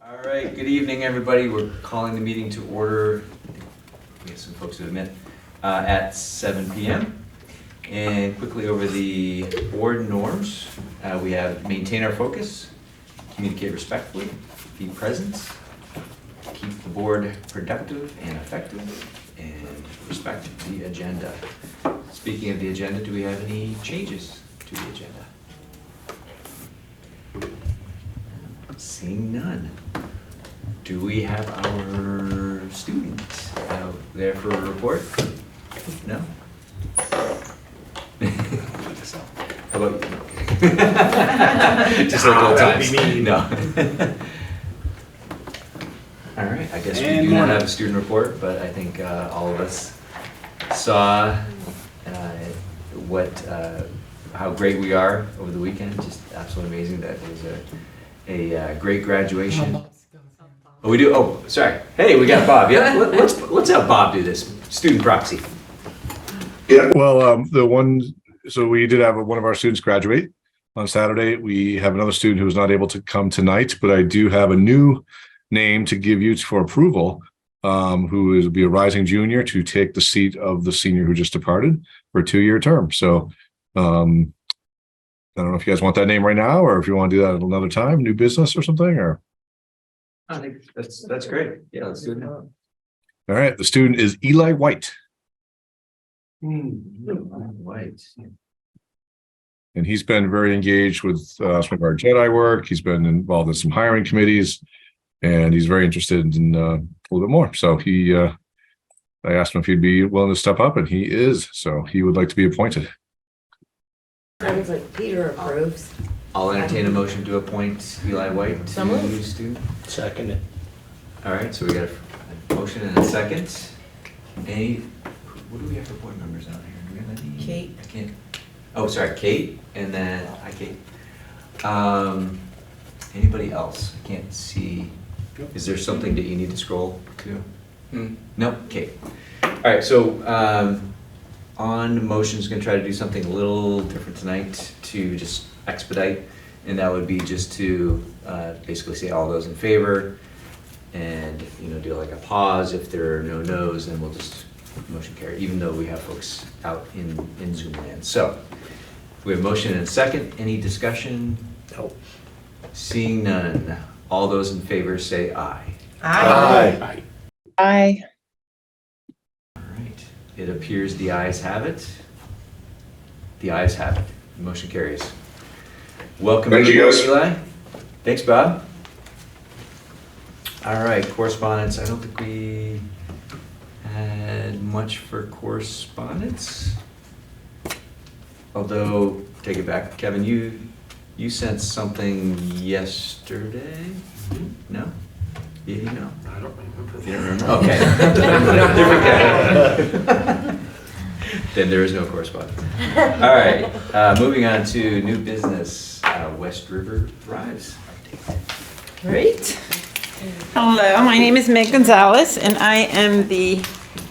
All right, good evening, everybody. We're calling the meeting to order. We have some folks to admit at 7 p.m. And quickly over the board norms, we have maintain our focus, communicate respectfully, be present, keep the board productive and effective, and respect the agenda. Speaking of the agenda, do we have any changes to the agenda? Seeing none. Do we have our students out there for a report? No? How about you? Just like old times. No. All right, I guess we do not have a student report, but I think all of us saw how great we are over the weekend. Just absolutely amazing. That was a great graduation. Oh, we do? Oh, sorry. Hey, we got Bob. Yeah, let's have Bob do this. Student proxy. Yeah, well, so we did have one of our students graduate on Saturday. We have another student who was not able to come tonight, but I do have a new name to give you for approval, who will be a rising junior to take the seat of the senior who just departed for a 2-year term. So I don't know if you guys want that name right now, or if you want to do that at another time, new business or something, or. I think that's great. Yeah, let's do it now. All right, the student is Eli White. White. And he's been very engaged with some of our Jedi work. He's been involved in some hiring committees, and he's very interested in a little bit more. So I asked him if he'd be willing to step up, and he is. So he would like to be appointed. Sounds like Peter approves. I'll entertain a motion to appoint Eli White to new student. Second it. All right, so we got a motion and a second. What do we have for board members out here? Do we have any? Kate. I can't. Oh, sorry, Kate, and then hi, Kate. Anybody else? I can't see. Is there something that you need to scroll to? No, Kate. All right, so on the motion's gonna try to do something a little different tonight to just expedite, and that would be just to basically say all those in favor, and do like a pause. If there are no no's, then we'll just motion carry, even though we have folks out in Zoom land. So we have motion and a second. Any discussion? Nope. Seeing none, all those in favor say aye. Aye. Aye. All right, it appears the ayes have it. The ayes have it. Motion carries. Welcome, Thank you, guys. Eli. Thanks, Bob. All right, correspondence. I don't think we had much for correspondence. Although, take it back, Kevin, you sent something yesterday? No? You know? I don't remember. You don't remember? Okay. Different guy. Then there is no correspondence. All right, moving on to new business, West River Thrives. Great. Hello, my name is Meg Gonzalez, and I am the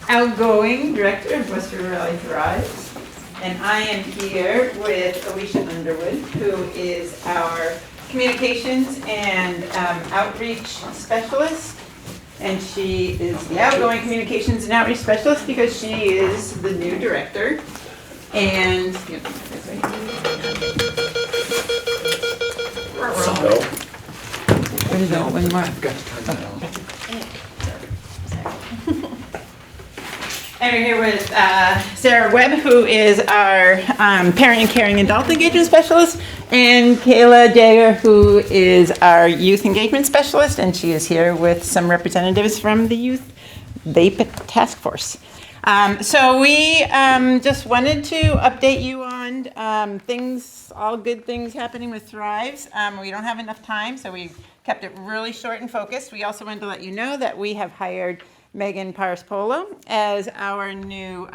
outgoing director of West River Valley Thrives. And I am here with Alicia Underwood, who is our communications and outreach specialist. And she is the outgoing communications and outreach specialist because she is the new director. And where did that one mark? And we're here with Sarah Webb, who is our parent and caring adult engagement specialist, and Kayla Dagger, who is our youth engagement specialist, and she is here with some representatives from the Youth VIII Task Force. So we just wanted to update you on all good things happening with Thrives. We don't have enough time, so we kept it really short and focused. We also wanted to let you know that we have hired Megan Polo as our new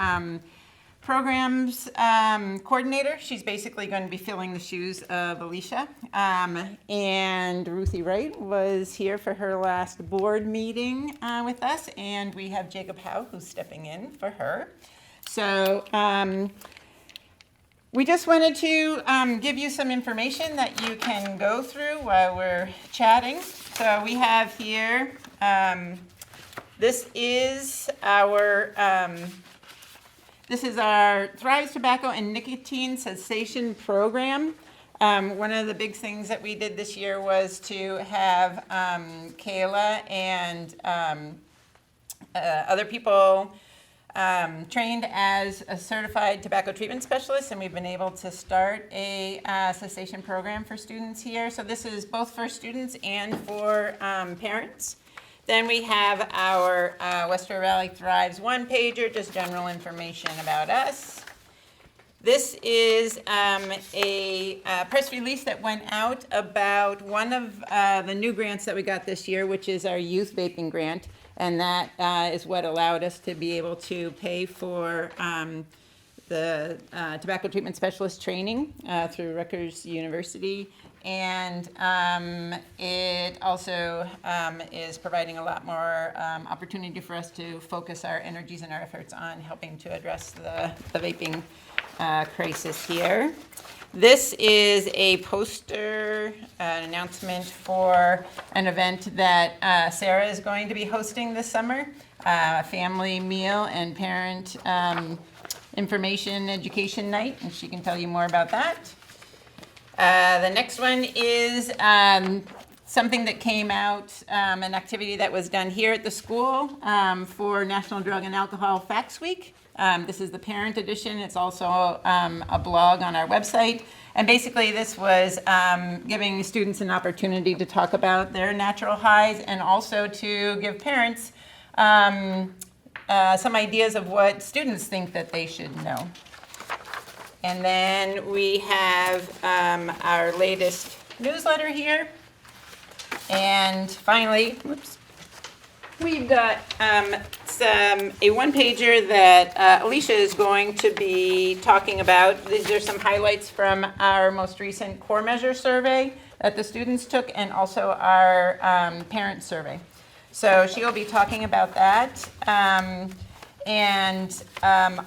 programs coordinator. She's basically going to be filling the shoes of Alicia. And Ruthie Wright was here for her last board meeting with us, and we have Jacob Howe who's stepping in for her. So We just wanted to give you some information that you can go through while we're chatting. So we have here, this is our Thrives Tobacco and Nicotine Cessation Program. One of the big things that we did this year was to have Kayla and other people trained as a certified tobacco treatment specialist, and we've been able to start a cessation program for students here. So this is both for students and for parents. Then we have our Western Valley Thrives one-pager, just general information about us. This is a press release that went out about one of the new grants that we got this year, which is our youth vaping grant. And that is what allowed us to be able to pay for the tobacco treatment specialist training through Rutgers University. And it also is providing a lot more opportunity for us to focus our energies and our efforts on helping to address the vaping crisis here. This is a poster, an announcement for an event that Sarah is going to be hosting this summer, a family meal and parent information education night, and she can tell you more about that. The next one is something that came out, an activity that was done here at the school for National Drug and Alcohol Facts Week. This is the parent edition. It's also a blog on our website. And basically this was giving students an opportunity to talk about their natural highs and also to give parents some ideas of what students think that they should know. And then we have our latest newsletter here. And finally, we've got a one-pager that Alicia is going to be talking about. These are some highlights from our most recent core measure survey that the students took, and also our parent survey. So she'll be talking about that.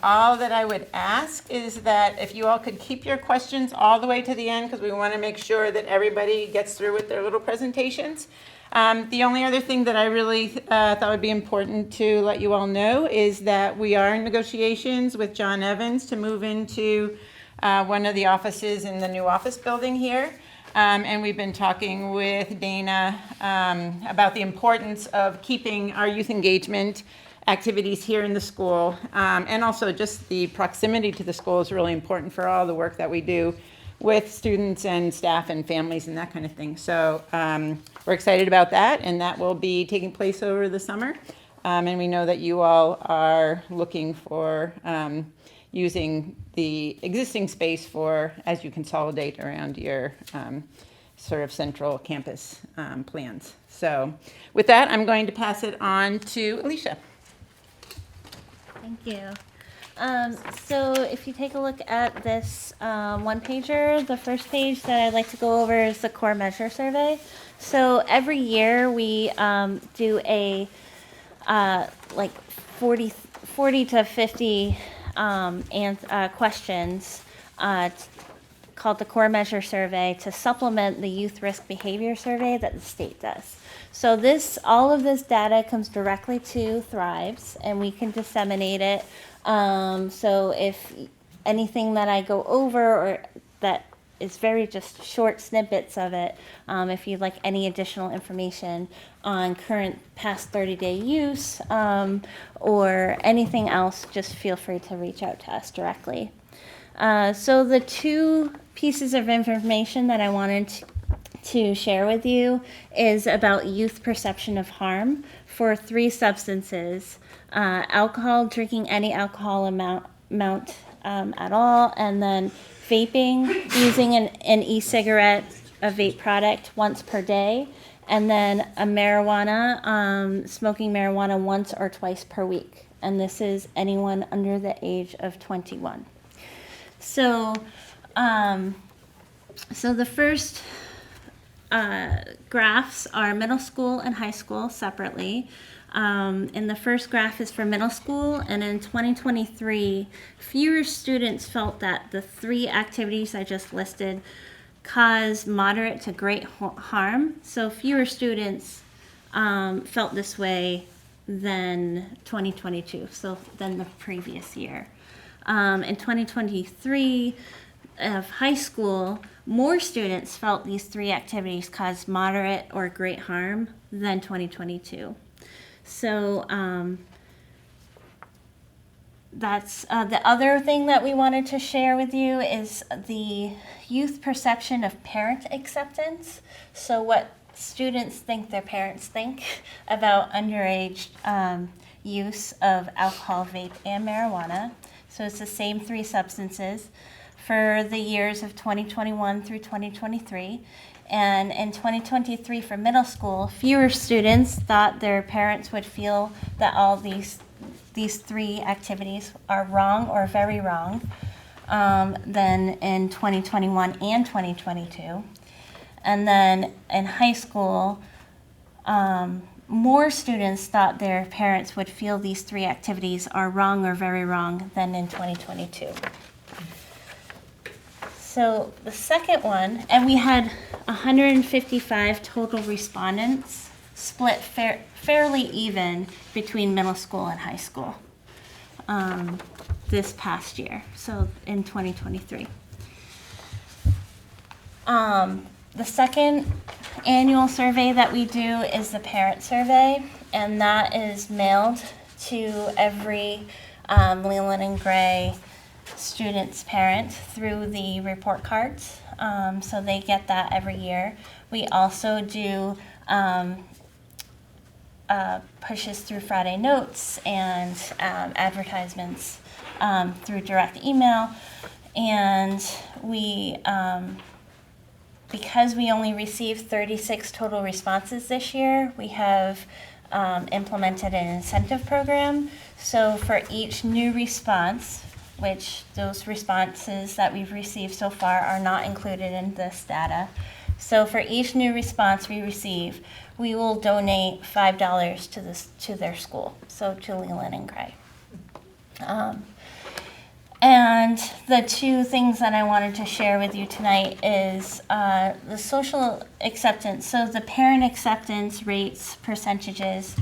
All that I would ask is that if you all could keep your questions all the way to the end, because we want to make sure that everybody gets through with their little presentations. The only other thing that I really thought would be important to let you all know is that we are in negotiations with John Evans to move into one of the offices in the new office building here. And we've been talking with Dana about the importance of keeping our youth engagement activities here in the school. And also just the proximity to the school is really important for all the work that we do with students and staff and families and that kind of thing. So we're excited about that, and that will be taking place over the summer. And we know that you all are looking for using the existing space for, as you consolidate around your sort of central campus plans. So with that, I'm going to pass it on to Alicia. Thank you. So if you take a look at this one pager, the first page that I'd like to go over is the core measure survey. So every year we do a like 40 to 50 questions called the core measure survey to supplement the youth risk behavior survey that the state does. So all of this data comes directly to Thrives, and we can disseminate it. So if anything that I go over or that is very just short snippets of it, if you'd like any additional information on current past 30-day use or anything else, just feel free to reach out to us directly. So the two pieces of information that I wanted to share with you is about youth perception of harm for 3 substances: alcohol, drinking any alcohol amount at all, and then vaping, using an e-cigarette, a vape product once per day, and then a marijuana, smoking marijuana once or twice per week. And this is anyone under the age of 21. So, the first graphs are middle school and high school separately. And the first graph is for middle school, and in 2023, fewer students felt that the 3 activities I just listed cause moderate to great harm. So fewer students felt this way than 2022, so than the previous year. In 2023 of high school, more students felt these 3 activities caused moderate or great harm than 2022. So that's the other thing that we wanted to share with you is the youth perception of parent acceptance. So what students think their parents think about underage use of alcohol, vape, and marijuana. So it's the same 3 substances for the years of 2021 through 2023. And in 2023 for middle school, fewer students thought their parents would feel that all these 3 activities are wrong or very wrong than in 2021 and 2022. And then in high school, more students thought their parents would feel these 3 activities are wrong or very wrong than in 2022. So the second one, and we had 155 total respondents, split fairly even between middle school and high school this past year, so in 2023. The second annual survey that we do is the parent survey, and that is mailed to every Leland and Gray student's parent through the report cards. So they get that every year. We also do pushes through Friday notes and advertisements through direct email. And we, because we only received 36 total responses this year, we have implemented an incentive program. So for each new response, which those responses that we've received so far are not included in this data. So for each new response we receive, we will donate $5 to their school, so to Leland and Gray. And the 2 things that I wanted to share with you tonight is the social acceptance. So the parent acceptance rates, percentages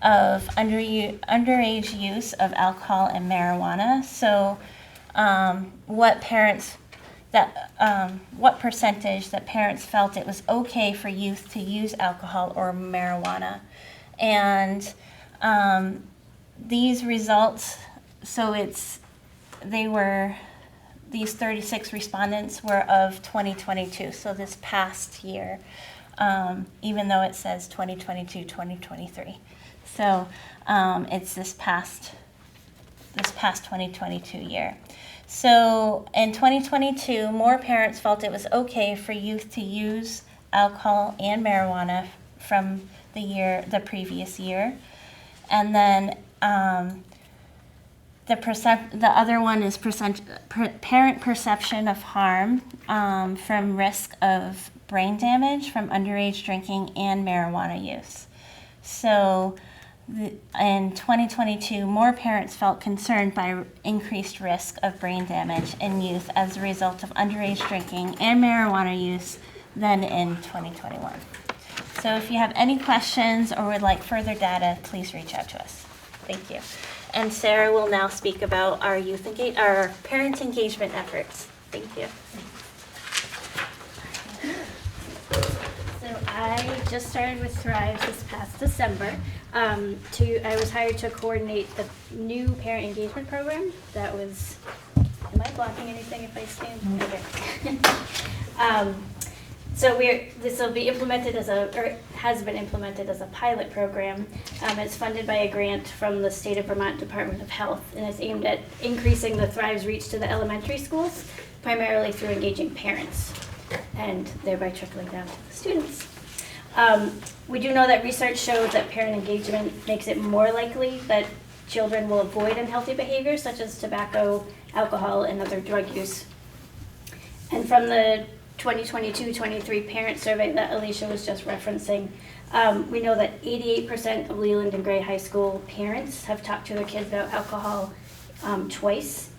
of underage use of alcohol and marijuana. So what percentage that parents felt it was okay for youth to use alcohol or marijuana. And these results, so these 36 respondents were of 2022, so this past year, even though it says 2022, 2023. So it's this past 2022 year. So in 2022, more parents felt it was okay for youth to use alcohol and marijuana from the previous year. And then the other one is parent perception of harm from risk of brain damage from underage drinking and marijuana use. So in 2022, more parents felt concerned by increased risk of brain damage in youth as a result of underage drinking and marijuana use than in 2021. So if you have any questions or would like further data, please reach out to us. Thank you. And Sarah will now speak about our our parent engagement efforts. Thank you. So I just started with Thrive this past December. I was hired to coordinate the new parent engagement program. That was, am I blocking anything if I stand? Okay. So this will be implemented has been implemented as a pilot program. It's funded by a grant from the State of Vermont Department of Health, and it's aimed at increasing the Thrive's reach to the elementary schools, primarily through engaging parents, and thereby trickling down to the students. We do know that research shows that parent engagement makes it more likely that children will avoid unhealthy behaviors such as tobacco, alcohol, and other drug use. And from the 2022-23 parent survey that Alicia was just referencing, We know that 88% of Leland and Gray High School parents have talked to their kids about alcohol twice,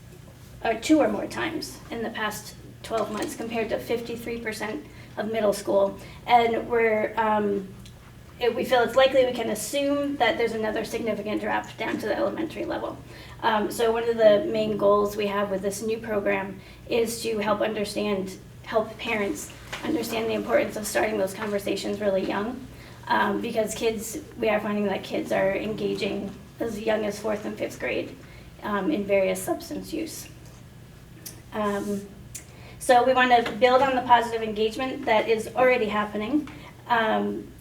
or 2 or more times in the past 12 months, compared to 53% of middle school. And we feel it's likely we can assume that there's another significant drop down to the elementary level. So one of the main goals we have with this new program is to help parents understand the importance of starting those conversations really young, because we are finding that kids are engaging as young as 4th and 5th grade in various substance use. So we want to build on the positive engagement that is already happening,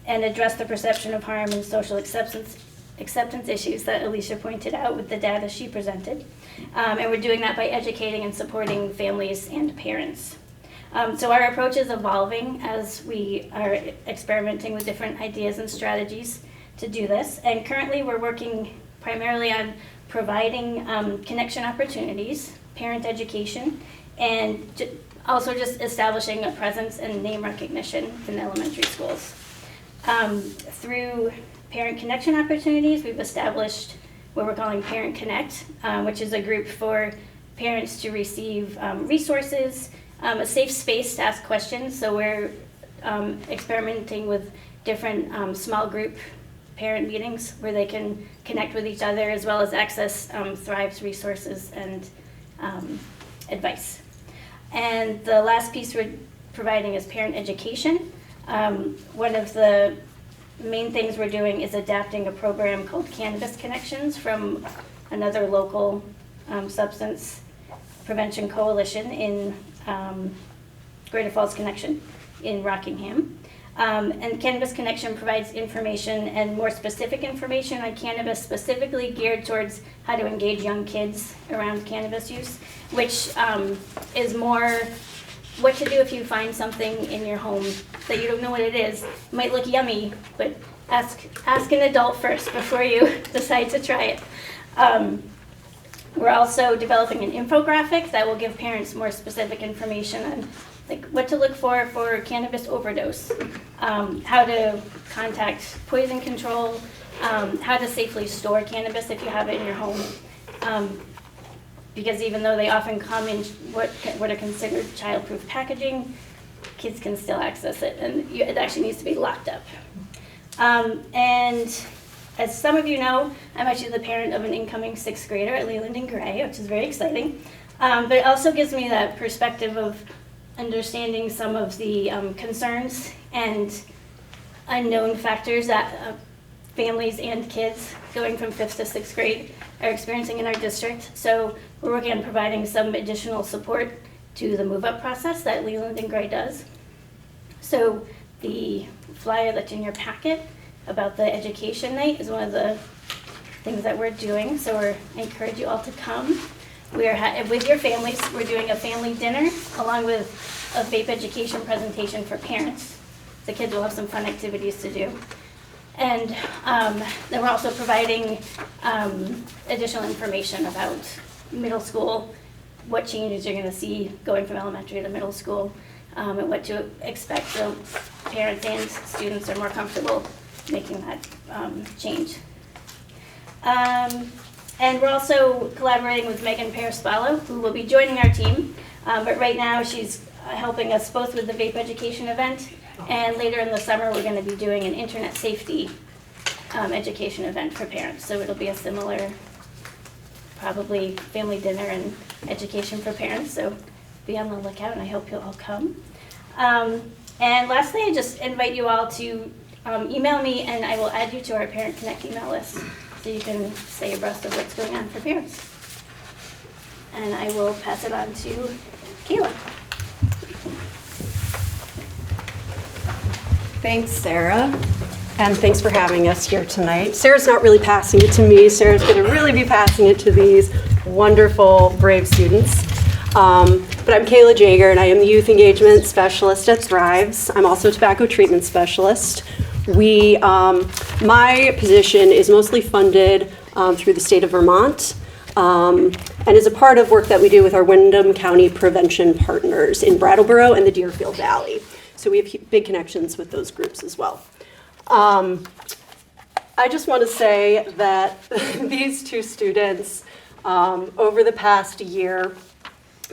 and address the perception of harm and social acceptance issues that Alicia pointed out with the data she presented. And we're doing that by educating and supporting families and parents. So our approach is evolving as we are experimenting with different ideas and strategies to do this. And currently we're working primarily on providing connection opportunities, parent education, and also just establishing a presence and name recognition in elementary schools. Through parent connection opportunities, we've established what we're calling Parent Connect, which is a group for parents to receive resources, a safe space to ask questions. So we're experimenting with different small group parent meetings where they can connect with each other, as well as access Thrive's resources and advice. And the last piece we're providing is parent education. One of the main things we're doing is adapting a program called Cannabis Connections from another local substance prevention coalition in Greater Falls Connection in Rockingham. And Cannabis Connection provides information and more specific information on cannabis, specifically geared towards how to engage young kids around cannabis use, which is more what to do if you find something in your home that you don't know what it is. It might look yummy, but ask an adult first before you decide to try it. We're also developing an infographic that will give parents more specific information on what to look for cannabis overdose, how to contact poison control, how to safely store cannabis if you have it in your home. Because even though they often come in what are considered child-proof packaging, kids can still access it, and it actually needs to be locked up. And as some of you know, I'm actually the parent of an incoming 6th grader at Leland and Gray, which is very exciting. But it also gives me that perspective of understanding some of the concerns and unknown factors that families and kids going from 5th to 6th grade are experiencing in our district. So we're working on providing some additional support to the move-up process that Leland and Gray does. So the flyer that's in your packet about the education night is one of the things that we're doing. So I encourage you all to come. With your families, we're doing a family dinner along with a vape education presentation for parents. The kids will have some fun activities to do. And then we're also providing additional information about middle school, what changes you're going to see going from elementary to middle school, and what to expect so parents and students are more comfortable making that change. And we're also collaborating with Megan Paraspalo, who will be joining our team. But right now she's helping us both with the vape education event, and later in the summer we're going to be doing an internet safety education event for parents. So it'll be a similar, probably family dinner and education for parents. So be on the lookout, and I hope you'll all come. And lastly, I just invite you all to email me, and I will add you to our Parent Connect email list so you can stay abreast of what's going on for parents. And I will pass it on to Kayla. Thanks, Sarah, and thanks for having us here tonight. Sarah's not really passing it to me. Sarah's going to really be passing it to these wonderful, brave students. But I'm Kayla Jager, and I am the Youth Engagement Specialist at Thrives. I'm also a Tobacco Treatment Specialist. My position is mostly funded through the state of Vermont, and is a part of work that we do with our Windham County Prevention Partners in Brattleboro and the Deerfield Valley. So we have big connections with those groups as well. I just want to say that these two students, over the past year,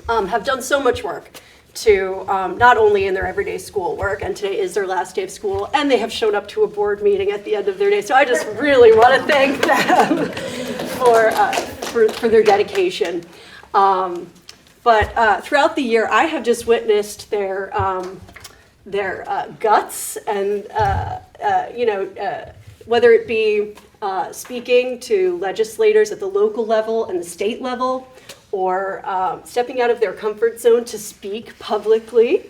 have done so much work to not only in their everyday schoolwork, and today is their last day of school, and they have shown up to a board meeting at the end of their day. So I just really want to thank them for their dedication. But throughout the year, I have just witnessed their guts and whether it be speaking to legislators at the local level and the state level, or stepping out of their comfort zone to speak publicly,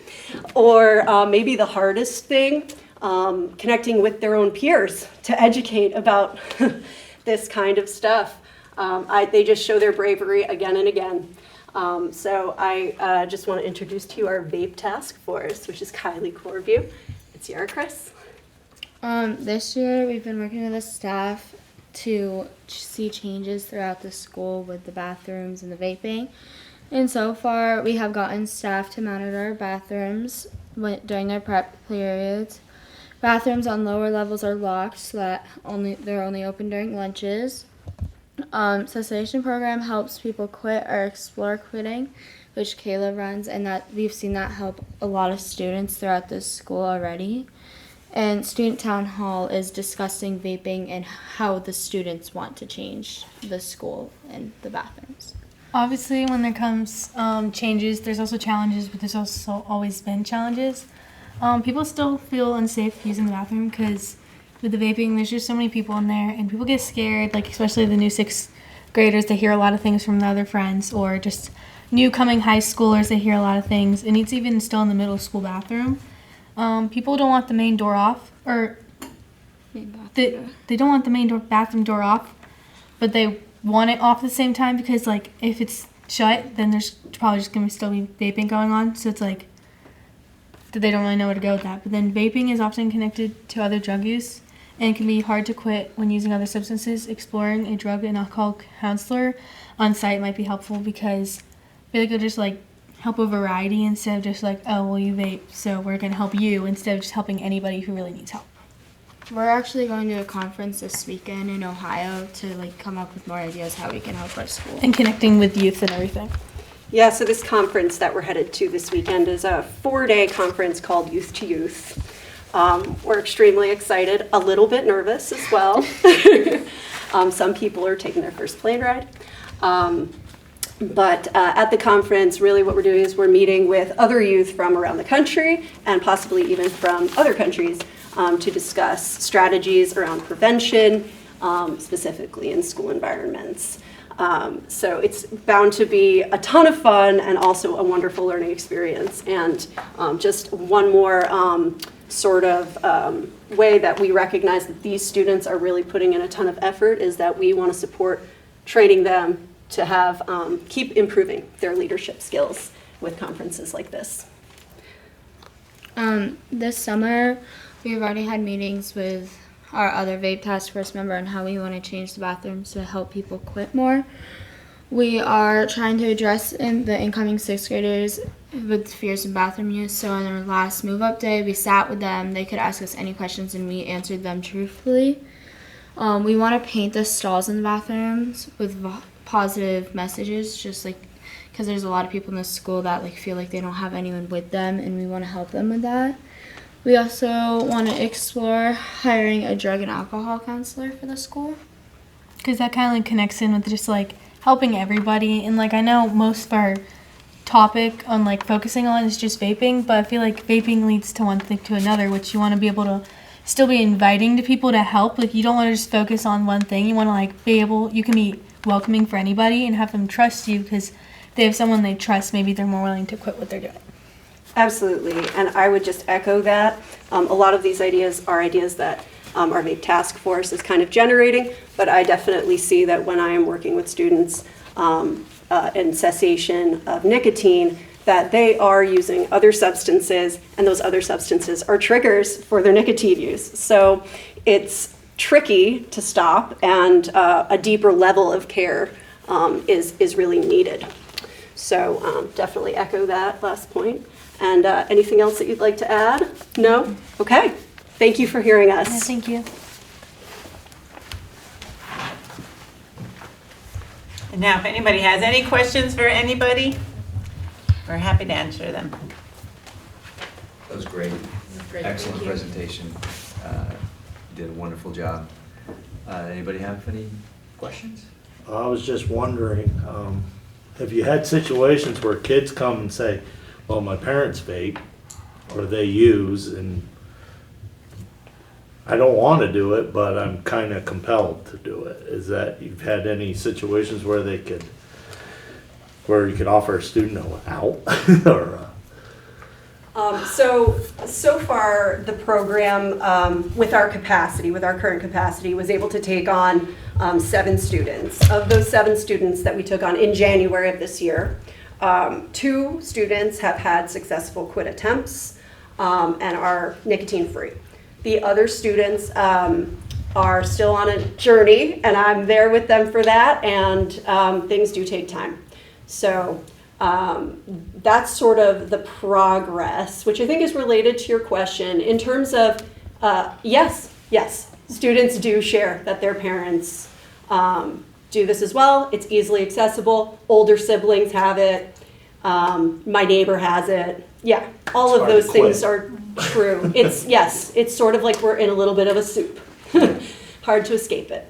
or maybe the hardest thing, connecting with their own peers to educate about this kind of stuff. They just show their bravery again and again. So I just want to introduce to you our VAPE task force, which is Kylie Corview. It's your Chris. This year we've been working with the staff to see changes throughout the school with the bathrooms and the vaping. And so far we have gotten staff to monitor bathrooms during their prep periods. Bathrooms on lower levels are locked so that they're only open during lunches. Cessation program helps people quit or explore quitting, which Kayla runs, and that we've seen that help a lot of students throughout this school already. And Student Town Hall is discussing vaping and how the students want to change the school and the bathrooms. Obviously, when there comes changes, there's also challenges, but there's also always been challenges. People still feel unsafe using the bathroom because with the vaping, there's just so many people in there, and people get scared, like especially the new 6th graders, they hear a lot of things from their other friends, or just new coming high schoolers, they hear a lot of things, and it's even still in the middle school bathroom. People don't want the main door off, or they don't want the bathroom door off, but they want it off at the same time because, like, if it's shut, then there's probably just going to still be vaping going on. So it's like they don't really know where to go with that. But then vaping is often connected to other drug use, and it can be hard to quit when using other substances. Exploring a drug and alcohol counselor on site might be helpful because I feel like it'll just, like, help a variety instead of just like, oh, well, you vape, so we're going to help you, instead of just helping anybody who really needs help. We're actually going to a conference this weekend in Ohio to like come up with more ideas how we can help our school. And connecting with youth and everything. Yeah, so this conference that we're headed to this weekend is a 4-day conference called Youth to Youth. We're extremely excited, a little bit nervous as well. Some people are taking their first plane ride. But at the conference, really what we're doing is we're meeting with other youth from around the country and possibly even from other countries to discuss strategies around prevention, specifically in school environments. So it's bound to be a ton of fun and also a wonderful learning experience. And just one more sort of way that we recognize that these students are really putting in a ton of effort is that we want to support training them to have keep improving their leadership skills with conferences like this. This summer, we've already had meetings with our other VAPE task force member on how we want to change the bathrooms to help people quit more. We are trying to address the incoming 6th graders with fears of bathroom use. So on our last move-up day, we sat with them. They could ask us any questions, and we answered them truthfully. We want to paint the stalls in the bathrooms with positive messages, just like because there's a lot of people in the school that like feel like they don't have anyone with them, and we want to help them with that. We also want to explore hiring a drug and alcohol counselor for the school, because that kind of like connects in with just like helping everybody. And like I know most of our topic on like focusing on is just vaping, but I feel like vaping leads to one thing to another, which you want to be able to still be inviting to people to help. Like you don't want to just focus on one thing. You want to like be able, you can be welcoming for anybody and have them trust you, because they have someone they trust, maybe they're more willing to quit what they're doing. Absolutely, and I would just echo that. A lot of these ideas are ideas that our VAPE task force is kind of generating, but I definitely see that when I am working with students in cessation of nicotine, that they are using other substances, and those other substances are triggers for their nicotine use. So it's tricky to stop, and a deeper level of care is really needed. So definitely echo that last point. And anything else that you'd like to add? No? Okay. Thank you for hearing Yeah, us. thank you. And now, if anybody has any questions for anybody, we're happy to answer them. That was great. Excellent presentation. You did a wonderful job. Anybody have any questions? I was just wondering, have you had situations where kids come and say, well, my parents vape, or they use, and I don't want to do it, but I'm kind of compelled to do it? Is that, you've had any situations where you could offer a student an out? Or, So far, the program, with our current capacity, was able to take on 7 students. Of those 7 students that we took on in January of this year, 2 students have had successful quit attempts and are nicotine-free. The other students are still on a journey, and I'm there with them for that, and things do take time. So that's sort of the progress, which I think is related to your question. In terms of, yes, students do share that their parents do this as well. It's easily accessible. Older siblings have it. My neighbor has it. Yeah, all of those things are true. It's sort of like we're in a little bit of a soup. Hard to escape it.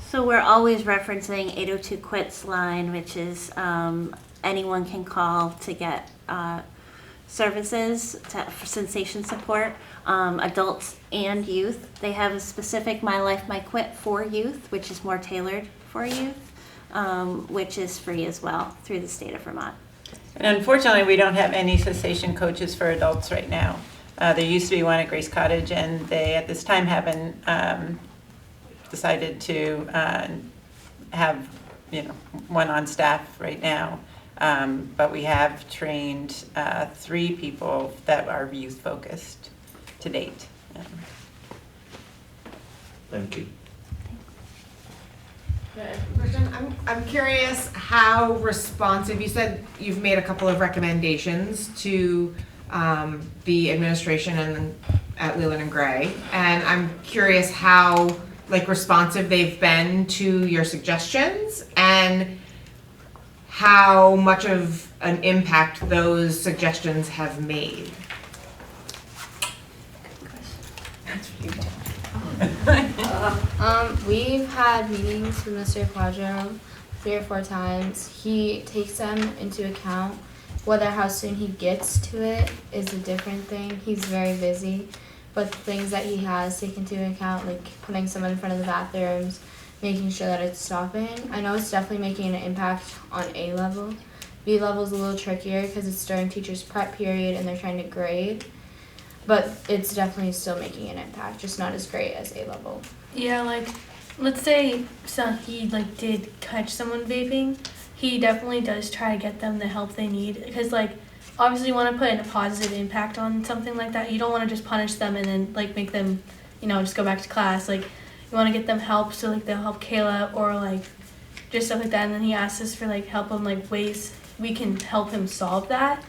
So we're always referencing 802 quits line, which is anyone can call to get services for cessation support, adults and youth. They have a specific My Life, My Quit for youth, which is more tailored for youth, which is free as well through the state of Vermont. And unfortunately, we don't have any cessation coaches for adults right now. There used to be one at Grace Cottage, and they at this time haven't decided to have one on staff right now. But we have trained 3 people that are youth focused to date. thank you. I'm curious how responsive, you said you've made a couple of recommendations to the administration and at Leland and Gray, and I'm curious how responsive they've been to your suggestions and how much of an impact those suggestions have made. We've had meetings with Mr. Quadro 3 or 4 times. He takes them into account. Whether how soon he gets to it is a different thing. He's very busy, but the things that he has taken into account, like putting someone in front of the bathrooms, making sure that it's stopping. I know it's definitely making an impact on A level. B level is a little trickier because it's during teachers' prep period and they're trying to grade. But it's definitely still making an impact, just not as great as A level. Yeah, let's say he did catch someone vaping. He definitely does try to get them the help they need, because obviously you want to put in a positive impact on something like that. You don't want to just punish them and then make them just go back to class. You want to get them help, so they'll help Kayla or just stuff like that. And then he asks us for help on ways we can help him solve that,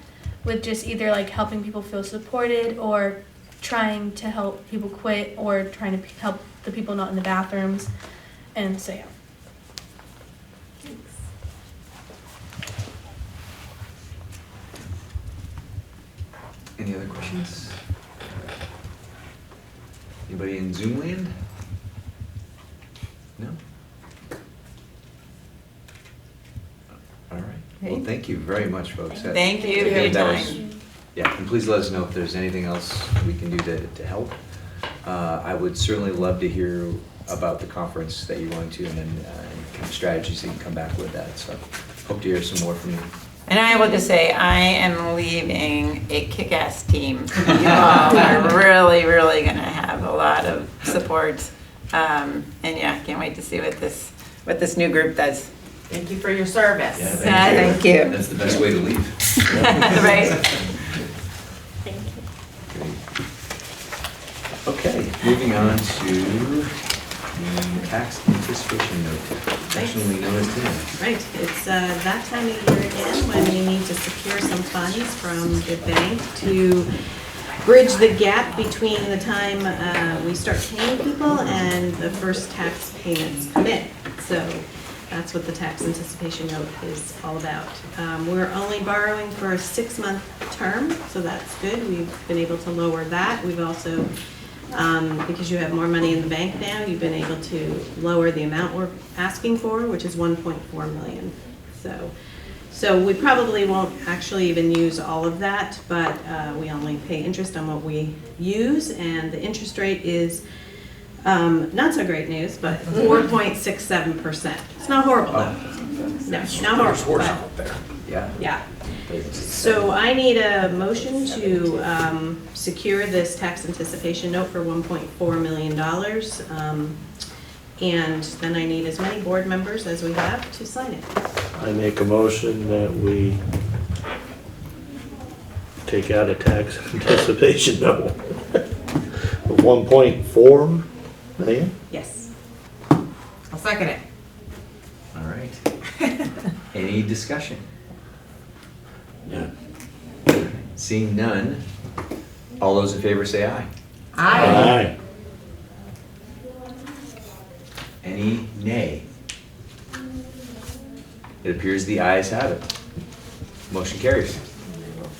with just either helping people feel supported or trying to help people quit or trying to help the people not in the bathrooms. And so yeah. Any other questions? Anybody in Zoom land? No? All right. Well, thank you very much, folks. Thank you for your time. Yeah, and please let us know if there's anything else we can do to help. I would certainly love to hear about the conference that you're going to, and then kind of strategies you can come back with that. So hope to hear some more from you. And I will just say, I am leaving a kick-ass team. You all are really, really going to have a lot of support. And yeah, can't wait to see what this new group does. Thank you for your service. Yeah, Thank you. That's the best way to leave. Right? Thank you. Okay, moving on to the tax anticipation note, affectionately known as TAN. Right, it's that time of year again when we need to secure some funds from the bank to bridge the gap between the time we start paying people and the first tax payments come in. So that's what the tax anticipation note is all about. We're only borrowing for a 6-month term, so that's good. We've been able to lower that. We've also, because you have more money in the bank now, you've been able to lower the amount we're asking for, which is 1.4 million. So we probably won't actually even use all of that, but we only pay interest on what we use, and the interest rate is not so great news, but 4.67%. It's not horrible though. No, not horrible. But yeah. So I need a motion to secure this tax anticipation note for $1.4 million. And then I need as many board members as we have to sign it. I make a motion that we take out a tax anticipation note of 1.4 million. Yes. I'll second it. All right. Any discussion? Yeah. Seeing none, all those in favor say aye. Aye. Any nay? It appears the ayes have it. Motion carries.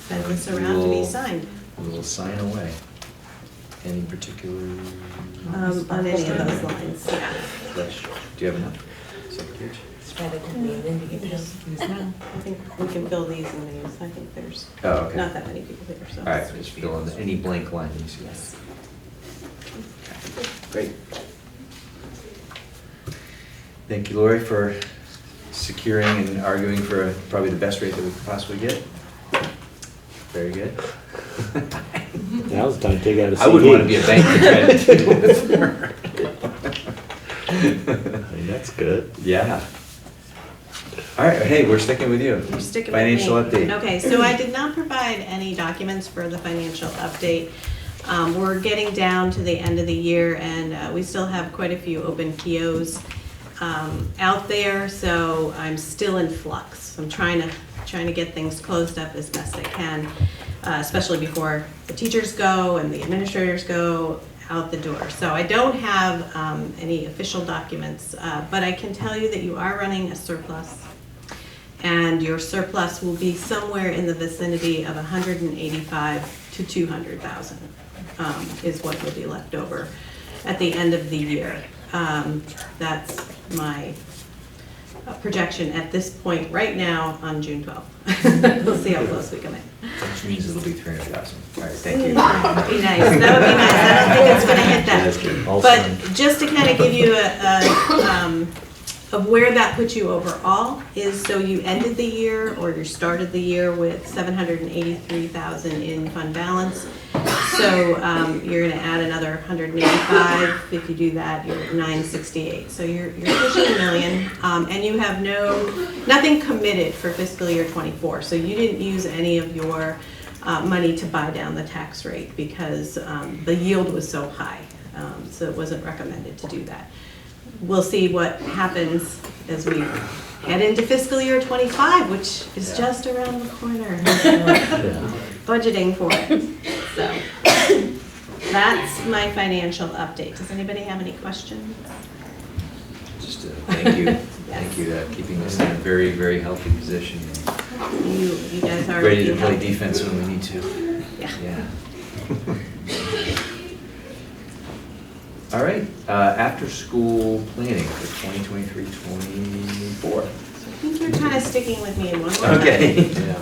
Send this around to be signed. We will sign away. Any particular? On any of those lines, yeah. Flesh? Do you have enough? Secretary? Spread it to me, and then you can just use them. I think we can fill these and these. I think there's Oh, okay. not that many people here, so. All right, just fill in any blank line you see. Yes. Great. Thank you, Lori, for securing and arguing for probably the best rate that we could possibly get. Very good. Now it's time to take out a CD. I wouldn't want to be a bank to try to do with her. I mean, that's good. Yeah. All right, hey, we're sticking with you. You're sticking Financial with me. update. Okay, so I did not provide any documents for the financial update. We're getting down to the end of the year, and we still have quite a few open POs out there, so I'm still in flux. I'm trying to get things closed up as best I can, especially before the teachers go and the administrators go out the door. So I don't have any official documents, but I can tell you that you are running a surplus, and your surplus will be somewhere in the vicinity of 185 to 200,000 is what will be left over at the end of the year. That's my projection at this point right now on June 12th. We'll see how close we come in. Which means it'll be 300,000. All right, thank you. That would be nice. That would be nice. I don't think it's going to hit That's that. good. All But signed. just to kind of give you of where that puts you overall is, so you ended the year or you started the year with 783,000 in fund balance. So you're going to add another 185. If you do that, you're at 968. So you're pushing $1 million, and you have nothing committed for fiscal year 24. So you didn't use any of your money to buy down the tax rate because the yield was so high. So it wasn't recommended to do that. We'll see what happens as we head into fiscal year 25, which is just around the corner. Budgeting for it. So that's my financial update. Does anybody have any questions? Just thank you. Thank you for keeping us in a very, very healthy position. You guys are Ready to play defense when we need to. Yeah. All right, after school planning for 2023-24. I think you're kind of sticking with me in one more. Okay.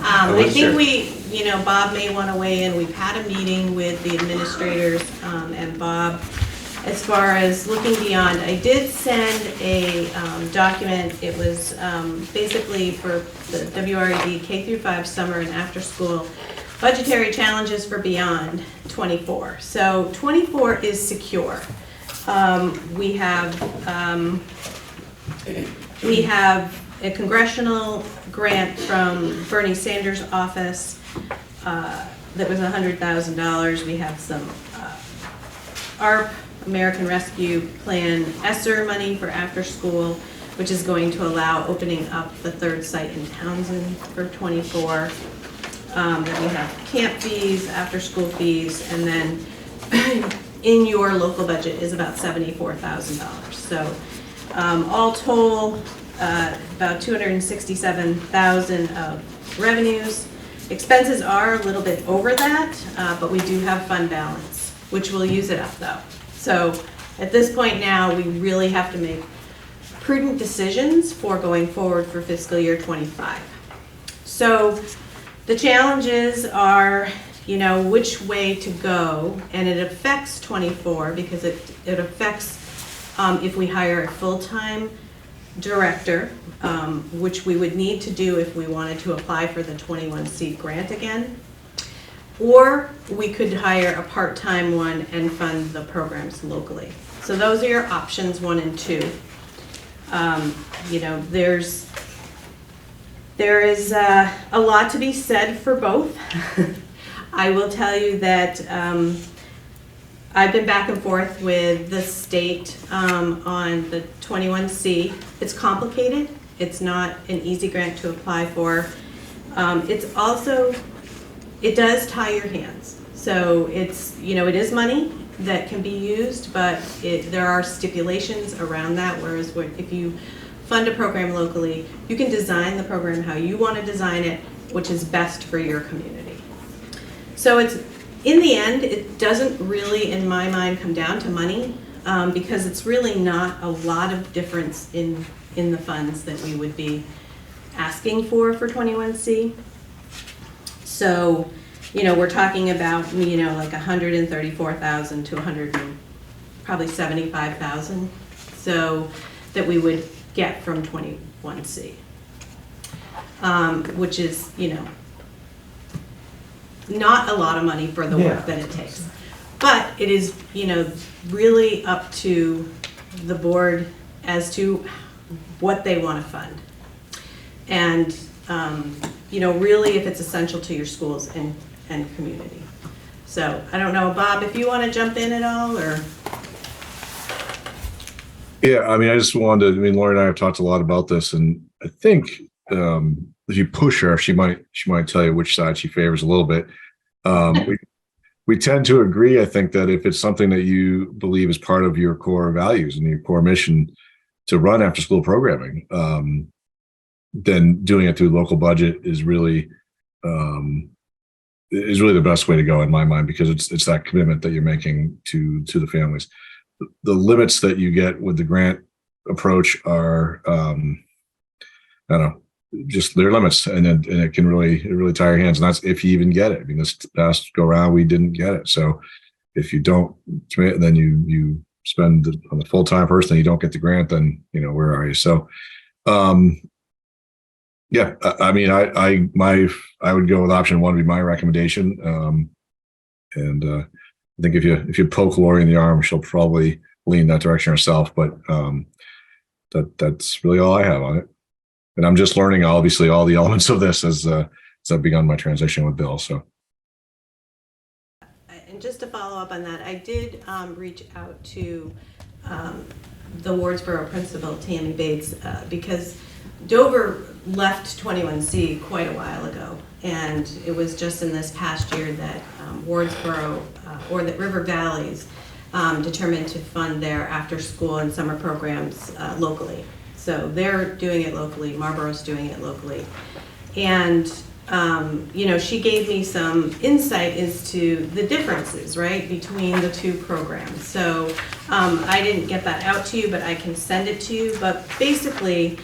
I think Bob may want to weigh in. We've had a meeting with the administrators and Bob as far as looking beyond. I did send a document. It was basically for the WRED K through 5 summer and after school budgetary challenges for beyond 24. So 24 is secure. We have a congressional grant from Bernie Sanders' office that was $100,000. We have some ARP, American Rescue Plan ESSER money for after school, which is going to allow opening up the third site in Townsend for 24. that we have camp fees, after-school fees, and then in your local budget is about $74,000. So all total, about $267,000 of revenues. Expenses are a little bit over that, but we do have fund balance, which we'll use it up though. So at this point now, we really have to make prudent decisions for going forward for fiscal year 25. So the challenges are, you know, which way to go, and it affects 24 because it affects if we hire a full-time director, which we would need to do if we wanted to apply for the 21C grant again, or we could hire a part-time one and fund the programs locally. So those are your options 1 and 2. You know, there is a lot to be said for both. I will tell you that I've been back and forth with the state on the 21C. It's complicated. It's not an easy grant to apply for. It's also, it does tie your hands. So it's, you know, it is money that can be used, but there are stipulations around that, whereas if you fund a program locally, you can design the program how you want to design it, which is best for your community. So it's, in the end, it doesn't really, in my mind, come down to money, because it's really not a lot of difference in the funds that we would be asking for 21C. So, you know, we're talking about, you know, like 134,000 to probably 75,000. So that we would get from 21C, which is, you know, not a lot of money for the work that it takes. But it is, you know, really up to the board as to what they want to fund. And, you know, really if it's essential to your schools and community. So I don't know, Bob, if you want to jump in at all, or? Yeah, I mean, I just wanted to, I mean, Lori and I have talked a lot about this, and I think if you push her, she might tell you which side she favors a little bit. We tend to agree, I think, that if it's something that you believe is part of your core values and your core mission to run after school programming, then doing it through local budget is really the best way to go in my mind, because it's that commitment that you're making to the families. The limits that you get with the grant approach are, I don't know, just their limits, and it can really tie your hands. And that's if you even get it. I mean, this past go around, we didn't get it. So if you don't commit, and then you spend on the full-time person and you don't get the grant, then, you know, where are you? So, yeah, I mean, I would go with option 1 would be my recommendation. And I think if you poke Lori in the arm, she'll probably lean that direction herself. But that's really all I have on it. And I'm just learning, obviously, all the elements of this as I've begun my transition with Bill. So. And just to follow up on that, I did reach out to the Wardsboro principal, Tammy Bates, because Dover left 21C quite a while ago, and it was just in this past year that Wardsboro or that River Valley's determined to fund their after-school and summer programs locally. So they're doing it locally, Marlboro's doing it locally. And, you know, she gave me some insight as to the differences, right, between the two programs. So I didn't get that out to you, but I can send it to you. But basically,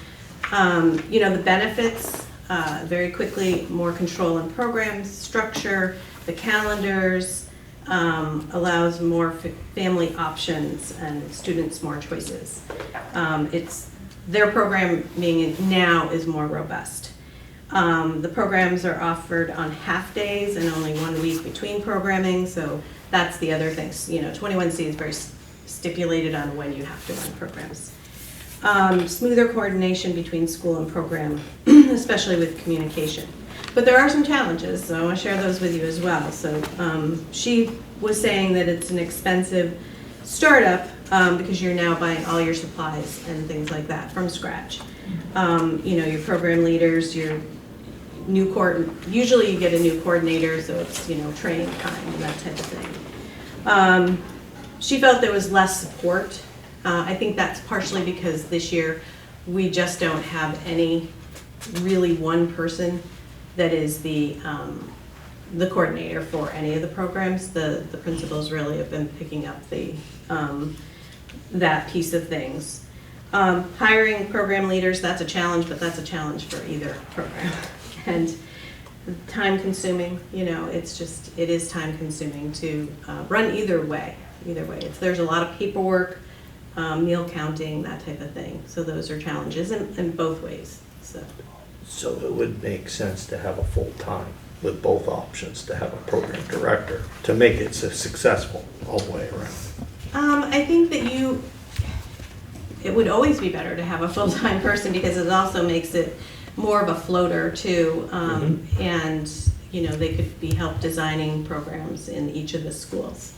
you know, the benefits, very quickly, more control in programs, structure, the calendars, allows more family options and students more choices. Their programming now is more robust. The programs are offered on half days and only 1 week between programming, so that's the other thing. You know, 21C is very stipulated on when you have to run programs. Smoother coordination between school and program, especially with communication. But there are some challenges, so I want to share those with you as well. So she was saying that it's an expensive startup because you're now buying all your supplies and things like that from scratch. You know, your program leaders, your usually you get a new coordinator, so it's, training time and that type of thing. She felt there was less support. I think that's partially because this year we just don't have really one person that is the coordinator for any of the programs. The principals really have been picking up that piece of things. Hiring program leaders, that's a challenge, but that's a challenge for either program. And time consuming, it is time consuming to run either way. There's a lot of paperwork, meal counting, that type of thing. So those are challenges in both ways. So it would make sense to have a full-time with both options, to have a program director to make it successful all the way around. I think that it would always be better to have a full-time person because it also makes it more of a floater too. And, they could be help designing programs in each of the schools.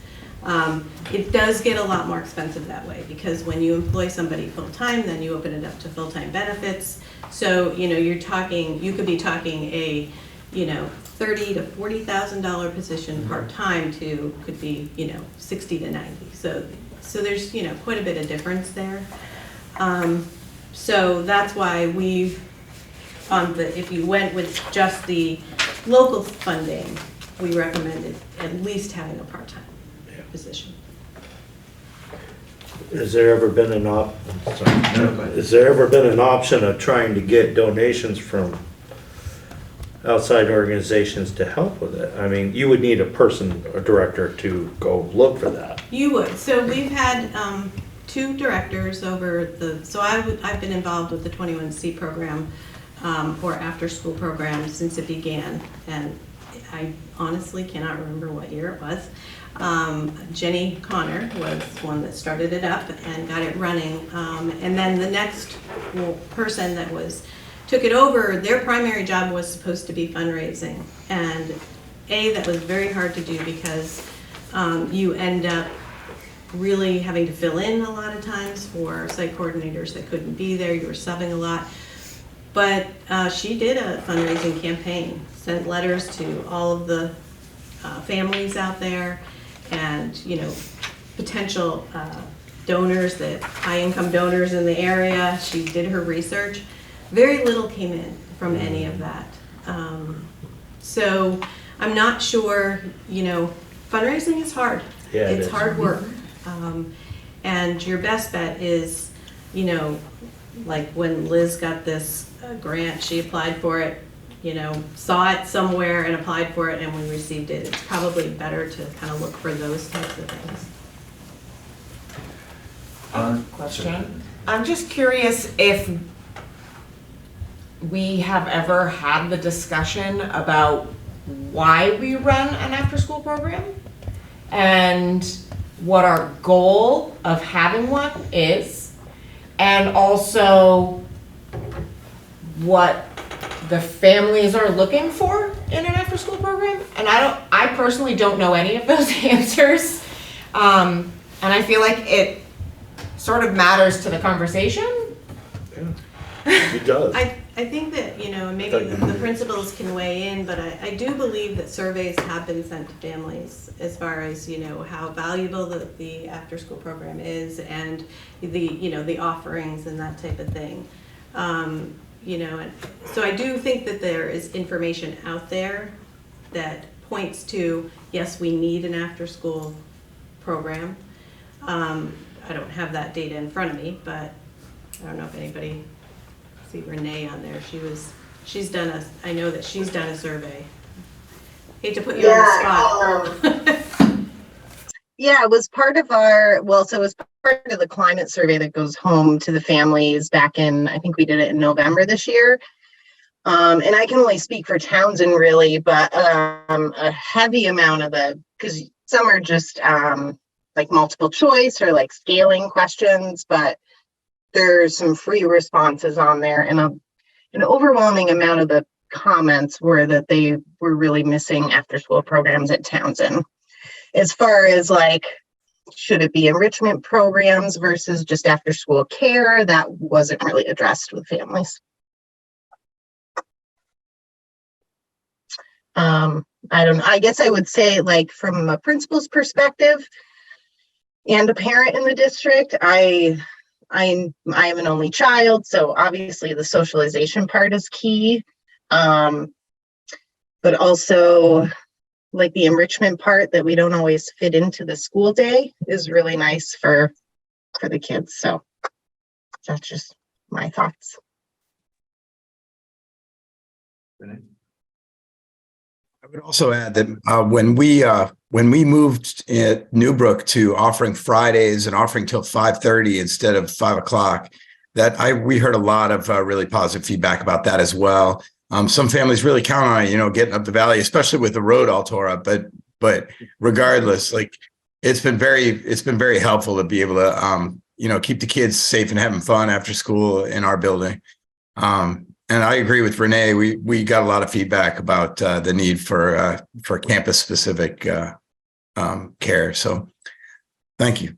It does get a lot more expensive that way because when you employ somebody full-time, then you open it up to full-time benefits. So, you could be talking a, $30,000 to $40,000 position part-time could be, 60 to 90. So there's, quite a bit of difference there. So that's why if you went with just the local funding, we recommended at least having a part-time position. Has there ever been an option of trying to get donations from outside organizations to help with it? I mean, you would need a director to go look for that. You would. So we've had 2 directors I've been involved with the 21C program or after-school program since it began, and I honestly cannot remember what year it was. Jenny Connor was one that started it up and got it running, and then the next person that took it over, their primary job was supposed to be fundraising, and that was very hard to do because you end up really having to fill in a lot of times for site coordinators that couldn't be there. You were subbing a lot. But she did a fundraising campaign, sent letters to all of the families out there and, potential donors, high-income donors in the area. She did her research. Very little came in from any of that. So I'm not sure, fundraising is hard. Yeah, it's hard work. And your best bet is, like when Liz got this grant, she applied for it, saw it somewhere and applied for it and we received it. It's probably better to kind of look for those types of things. Question. I'm just curious if we have ever had the discussion about why we run an after-school program and what our goal of having one is, and also what the families are looking for in an after-school program. And I personally don't know any of those answers. And I feel like it sort of matters to the conversation. Yeah, it does. I think that, maybe the principals can weigh in, but I do believe that surveys have been sent to families as far as, how valuable the after-school program is and the offerings and that type of thing. And so I do think that there is information out there that points to, yes, we need an after-school program. I don't have that data in front of me, but I don't know if anybody see Renee on there. I know that she's done a survey. Hate to put you on the spot. Yeah, it was part of it was part of the climate survey that goes home to the families back in, I think we did it in November this year. And I can only speak for Townsend really, but a heavy amount of because some are just like multiple choice or like scaling questions, but there's some free responses on there, and an overwhelming amount of the comments were that they were really missing after-school programs at Townsend. As far as like, should it be enrichment programs versus just after-school care, that wasn't really addressed with families. I don't know. I guess I would say, like, from a principal's perspective and a parent in the district, I am an only child, so obviously the socialization part is key. But also, like, the enrichment part that we don't always fit into the school day is really nice for the kids. So that's just my thoughts. Renee? I would also add that when we moved at Newbrook to offering Fridays and offering till 5:30 instead of 5 o'clock, we heard a lot of really positive feedback about that as well. Some families really count on it, getting up the valley, especially with the road all tore up. But regardless, like it's been very helpful to be able to keep the kids safe and having fun after school in our building. And I agree with Renee. We got a lot of feedback about the need for campus specific care. So thank you.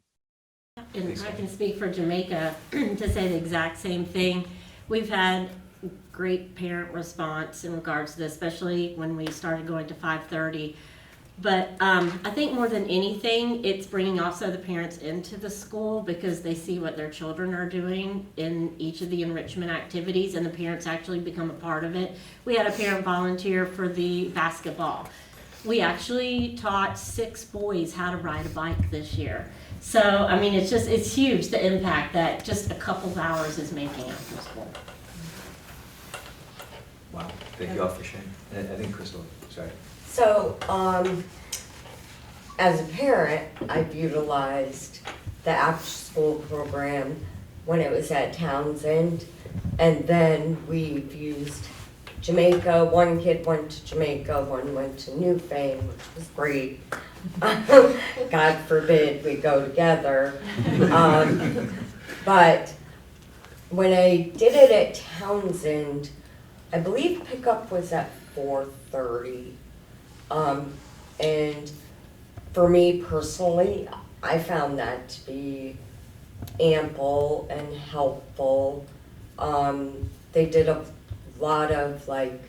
And I can speak for Jamaica to say the exact same thing. We've had great parent response in regards to this, especially when we started going to 5:30. But I think more than anything, it's bringing also the parents into the school because they see what their children are doing in each of the enrichment activities, and the parents actually become a part of it. We had a parent volunteer for the basketball. We actually taught 6 boys how to ride a bike this year. So, I mean, it's huge, the impact that just a couple of hours is making after school. Wow, thank you all for sharing. I think Crystal, sorry. So, as a parent, I've utilized the after-school program when it was at Townsend, and then we've used Jamaica. One kid went to Jamaica, one went to Newfane, which was great. God forbid we go together. But when I did it at Townsend, I believe pickup was at 4:30. And for me personally, I found that to be ample and helpful. They did a lot of like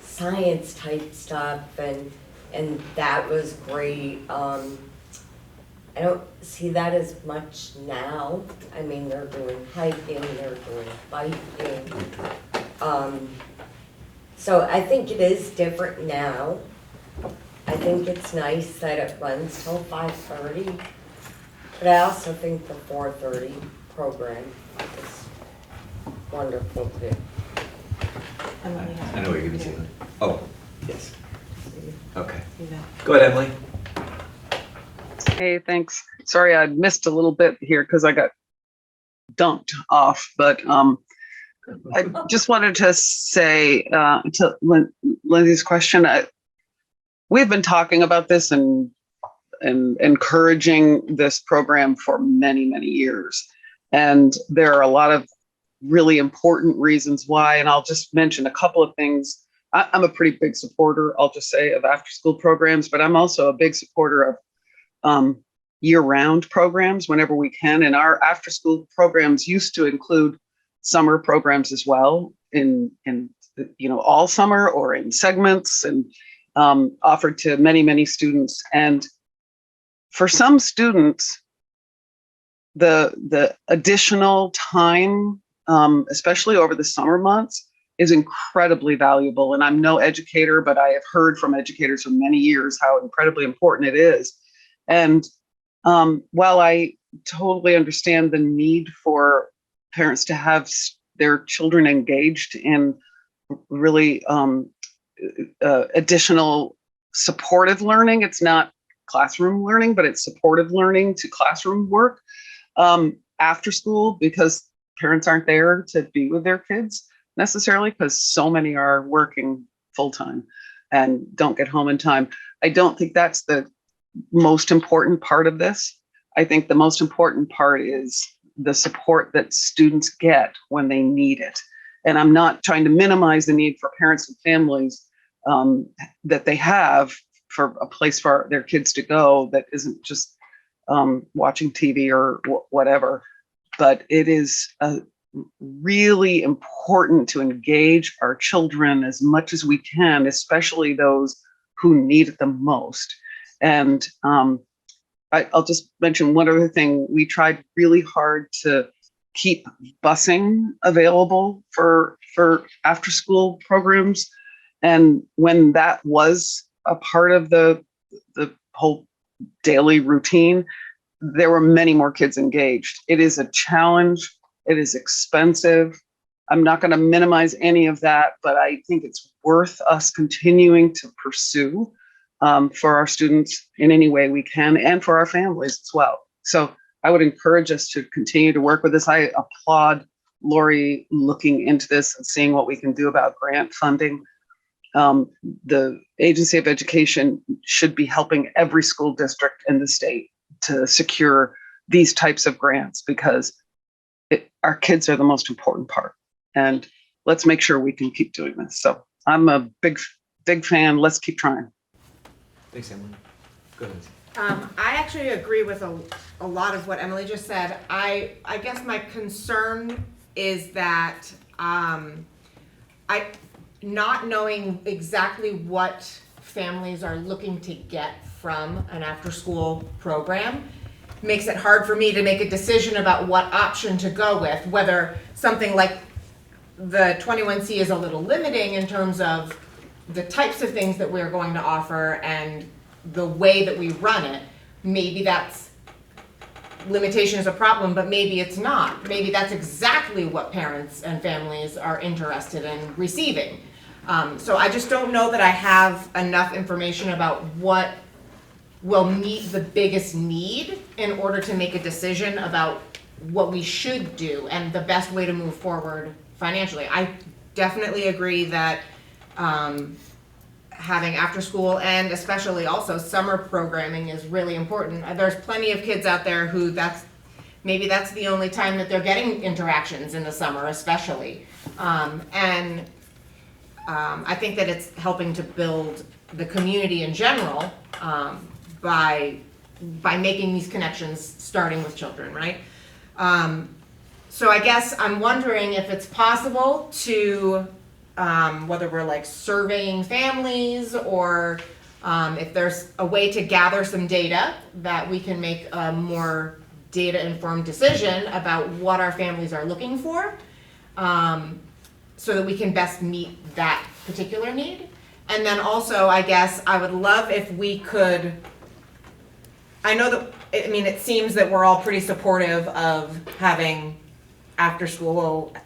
science type stuff, and that was great. I don't see that as much now. I mean, they're doing hiking, they're doing biking. So I think it is different now. I think it's nice that it runs till 5:30, but I also think the 4:30 program is wonderful too. I know what you're going to say. Oh, yes. Okay. Go ahead, Emily. Hey, thanks. Sorry, I missed a little bit here because I got dumped off, but I just wanted to say to Lindsay's question, we've been talking about this and encouraging this program for many, many years. And there are a lot of really important reasons why, and I'll just mention a couple of things. I'm a pretty big supporter, I'll just say, of after-school programs, but I'm also a big supporter of year-round programs whenever we can. And our after-school programs used to include summer programs as well, in all summer or in segments, and offered to many, many students. And for some students, the additional time, especially over the summer months, is incredibly valuable. And I'm no educator, but I have heard from educators for many years how incredibly important it is. And while I totally understand the need for parents to have their children engaged in really additional supportive learning, it's not classroom learning, but it's supportive learning to classroom work after school, because parents aren't there to be with their kids necessarily, because so many are working full-time and don't get home in time. I don't think that's the most important part of this. I think the most important part is the support that students get when they need it. And I'm not trying to minimize the need for parents and families that they have for a place for their kids to go that isn't just watching TV or whatever. But it is really important to engage our children as much as we can, especially those who need it the most. And I'll just mention one other thing. We tried really hard to keep busing available for after school programs. And when that was a part of the whole daily routine, there were many more kids engaged. It is a challenge. It is expensive. I'm not going to minimize any of that, but I think it's worth us continuing to pursue for our students in any way we can, and for our families as well. So I would encourage us to continue to work with this. I applaud Lori looking into this and seeing what we can do about grant funding. The Agency of Education should be helping every school district in the state to secure these types of grants, because our kids are the most important part. And let's make sure we can keep doing this. So I'm a big fan. Let's keep trying. Thanks, Emily. Go ahead. I actually agree with a lot of what Emily just said. I guess my concern is that not knowing exactly what families are looking to get from an after-school program makes it hard for me to make a decision about what option to go with, whether something like the 21C is a little limiting in terms of the types of things that we're going to offer and the way that we run it. Maybe that's limitation is a problem, but maybe it's not. Maybe that's exactly what parents and families are interested in receiving. So I just don't know that I have enough information about what will meet the biggest need in order to make a decision about what we should do and the best way to move forward financially. I definitely agree that having after school and especially also summer programming is really important. There's plenty of kids out there who maybe that's the only time that they're getting interactions in the summer, especially. I think that it's helping to build the community in general by making these connections starting with children, right? So I guess I'm wondering if it's possible to, whether we're like surveying families or if there's a way to gather some data that we can make a more data-informed decision about what our families are looking for, so that we can best meet that particular need. And then also, I guess, I would love if we could, I know that, I mean, it seems that we're all pretty supportive of having after-school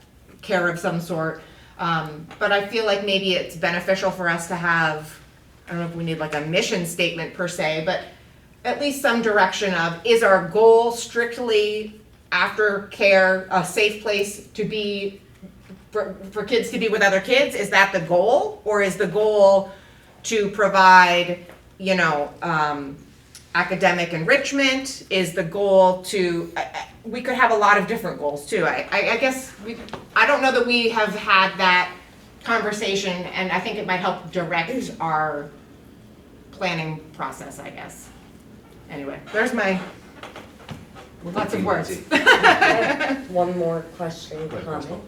care of some sort, but I feel like maybe it's beneficial for us to have, I don't know if we need like a mission statement per se, but at least some direction of, is our goal strictly after care, a safe place to be, for kids to be with other kids? Is that the goal? Or is the goal to provide, academic enrichment? Is the goal to, we could have a lot of different goals too. I guess, I don't know that we have had that conversation, and I think it might help direct our planning process, I guess. Anyway, there's my lots of words. I have one more question, comment.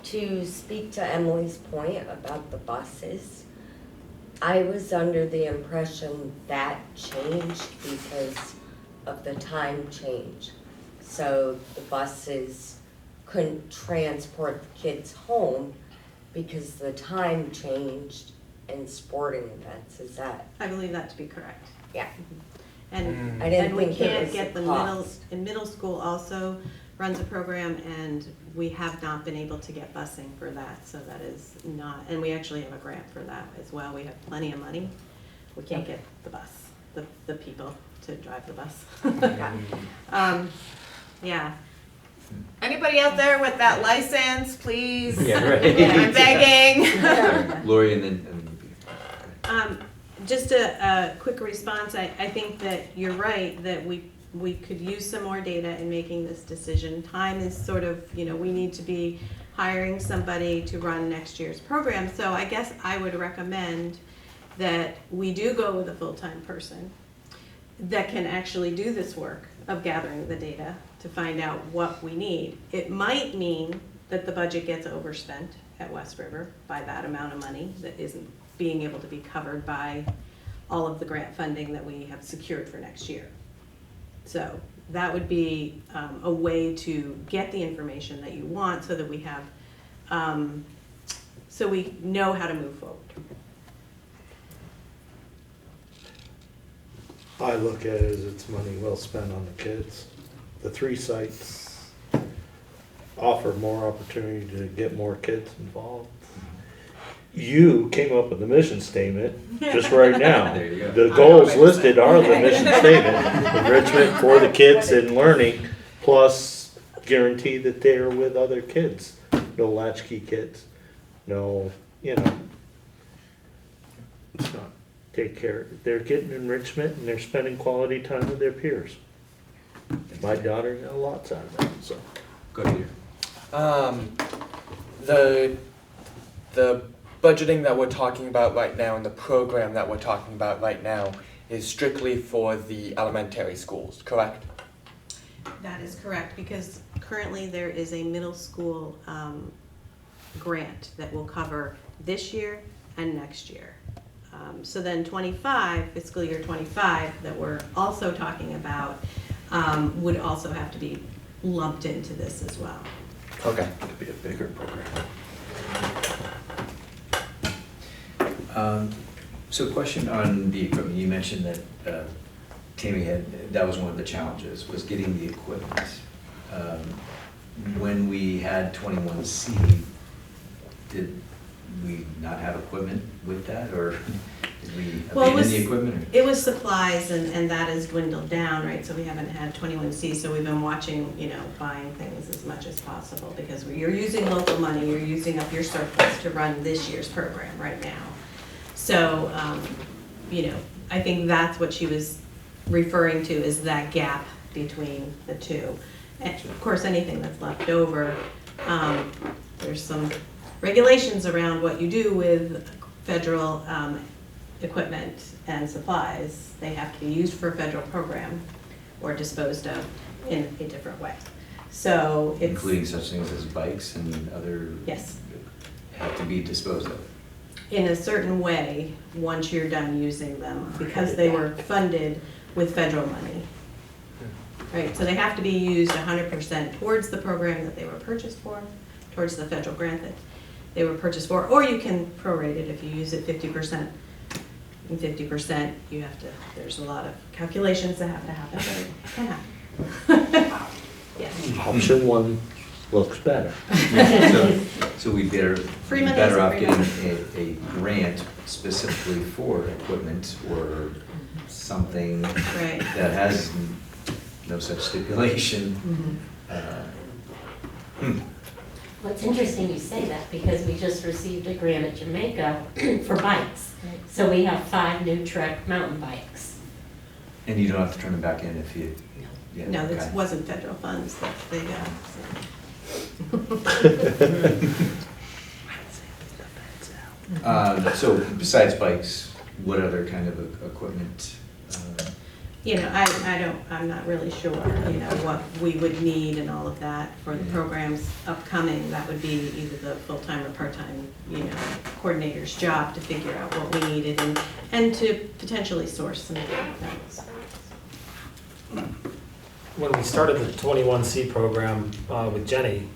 To speak to Emily's point about the buses, I was under the impression that changed because of the time change. So the buses couldn't transport the kids home because the time changed in sporting events. Is that? I believe that to be correct. Yeah. And I didn't we think it can't was get the the middle school also runs a program, and we have not been able to get busing for that, so that is not, and we actually have a grant for that as well. We have plenty of money. We can't get the bus, the people to drive the bus. Yeah. Anybody out there with that license, please? Yeah, right. I'm begging. Lori, and then Just a quick response. I think that you're right, that we could use some more data in making this decision. Time is sort of, we need to be hiring somebody to run next year's program. So I guess I would recommend that we do go with a full-time person that can actually do this work of gathering the data to find out what we need. It might mean that the budget gets overspent at West River by that amount of money that isn't being able to be covered by all of the grant funding that we have secured for next year. So that would be a way to get the information that you want so that we have, so we know how to move forward. I look at it as it's money well spent on the kids. The 3 sites offer more opportunity to get more kids involved. You came up with the mission statement just right now. There you go. The goals listed are the mission statement. Enrichment for the kids and learning, plus guarantee that they're with other kids. No latchkey kids. No, you know. It's not. Take care. They're getting enrichment and they're spending quality time with their peers. My daughter got lots out of that, so. Go ahead. The budgeting that we're talking about right now and the program that we're talking about right now is strictly for the elementary schools, correct? That is correct, because currently there is a middle school grant that will cover this year and next year. So then 25, fiscal year 25, that we're also talking about, would also have to be lumped into this as well. Okay. It'd be a bigger program. So question on the equipment, you mentioned that Tammy that was one of the challenges, was getting the equipment. When we had 21C, did we not have equipment with that, or did we abandon the equipment? It was supplies, and that has dwindled down, right? So we haven't had 21C, so we've been watching, buying things as much as possible, because you're using local money, you're using up your surplus to run this year's program right now. So, I think that's what she was referring to, is that gap between the two. And of course, anything that's left over, there's some regulations around what you do with federal equipment and supplies. They have to be used for a federal program or disposed of in a different way. So it's, including such things as bikes and other. Yes. Have to be disposed of. In a certain way, once you're done using them, because they were funded with federal money. Right, so they have to be used 100% towards the program that they were purchased for, towards the federal grant that they were purchased for, or you can prorate it if you use it 50%. And 50%, you have to, there's a lot of calculations that have to happen, but it can happen. Yes. Option 1 looks better. So we better off getting a grant specifically for equipment or something that has no such stipulation. Well, it's interesting you say that, because we just received a grant at Jamaica for bikes. So we have 5 new Trek mountain bikes. And you don't have to turn them back in if you. Yeah, No, okay. this wasn't federal funds that they got. So besides bikes, what other kind of equipment? I'm not really sure, what we would need and all of that for the programs upcoming. That would be either the full-time or part-time, coordinator's job to figure out what we needed and to potentially source some different things. When we started the 21C program with Jenny,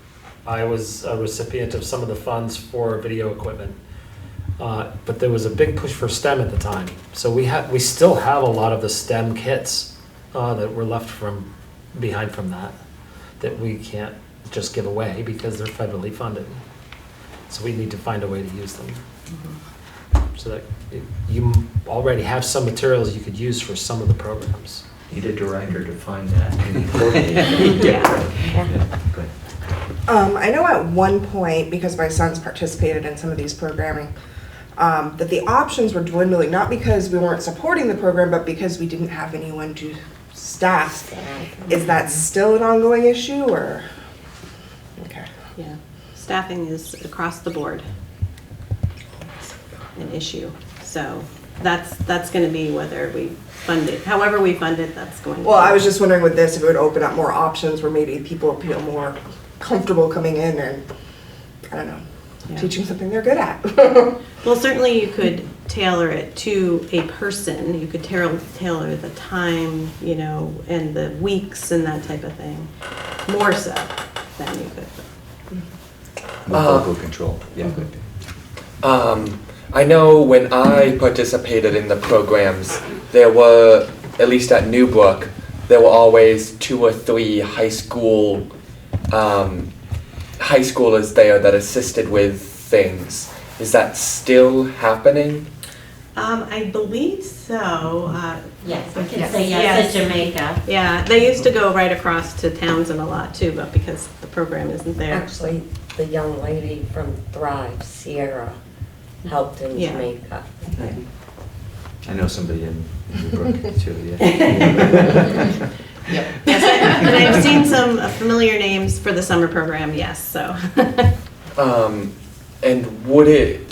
I was a recipient of some of the funds for video equipment. But there was a big push for STEM at the time. So we still have a lot of the STEM kits that were left behind from that we can't just give away because they're federally funded. So we need to find a way to use them. So that you already have some materials you could use for some of the programs. Need a director to find that. I know at one point, because my sons participated in some of these programming, that the options were dwindling, not because we weren't supporting the program, but because we didn't have anyone to staff. Is that still an ongoing issue, or? Okay. Yeah, staffing is across the board an issue. So that's gonna be whether we fund it, however we fund it, that's going to be. Well, I was just wondering with this, if it would open up more options where maybe people feel more comfortable coming in and, I don't know, teaching something they're good at. Well, certainly you could tailor it to a person. You could tailor the time, you know, and the weeks and that type of thing, more so than you could. Local control, yeah. I know when I participated in the programs, there were, at least at Newbrook, there were always 2 or 3 high schoolers there that assisted with things. Is that still happening? I believe so. Yes, I can say yes at Jamaica. Yeah, they used to go right across to Townsend a lot too, but because the program isn't there. Actually, the young lady from Thrive, Sierra, helped in Yeah. Jamaica. I know somebody in Newbrook too, yeah. Yes, and I've seen some familiar names for the summer program, yes, so. And would it,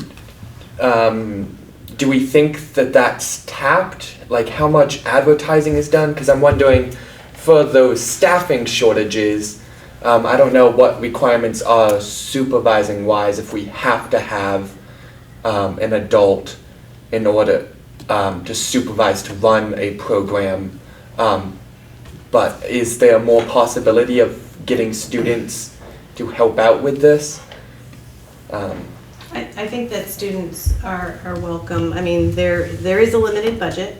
do we think that that's tapped? Like how much advertising is done? Because I'm wondering for those staffing shortages, I don't know what requirements are supervising wise if we have to have an adult in order to supervise to run a program. But is there more possibility of getting students to help out with this? I think that students are welcome. I mean, there is a limited budget,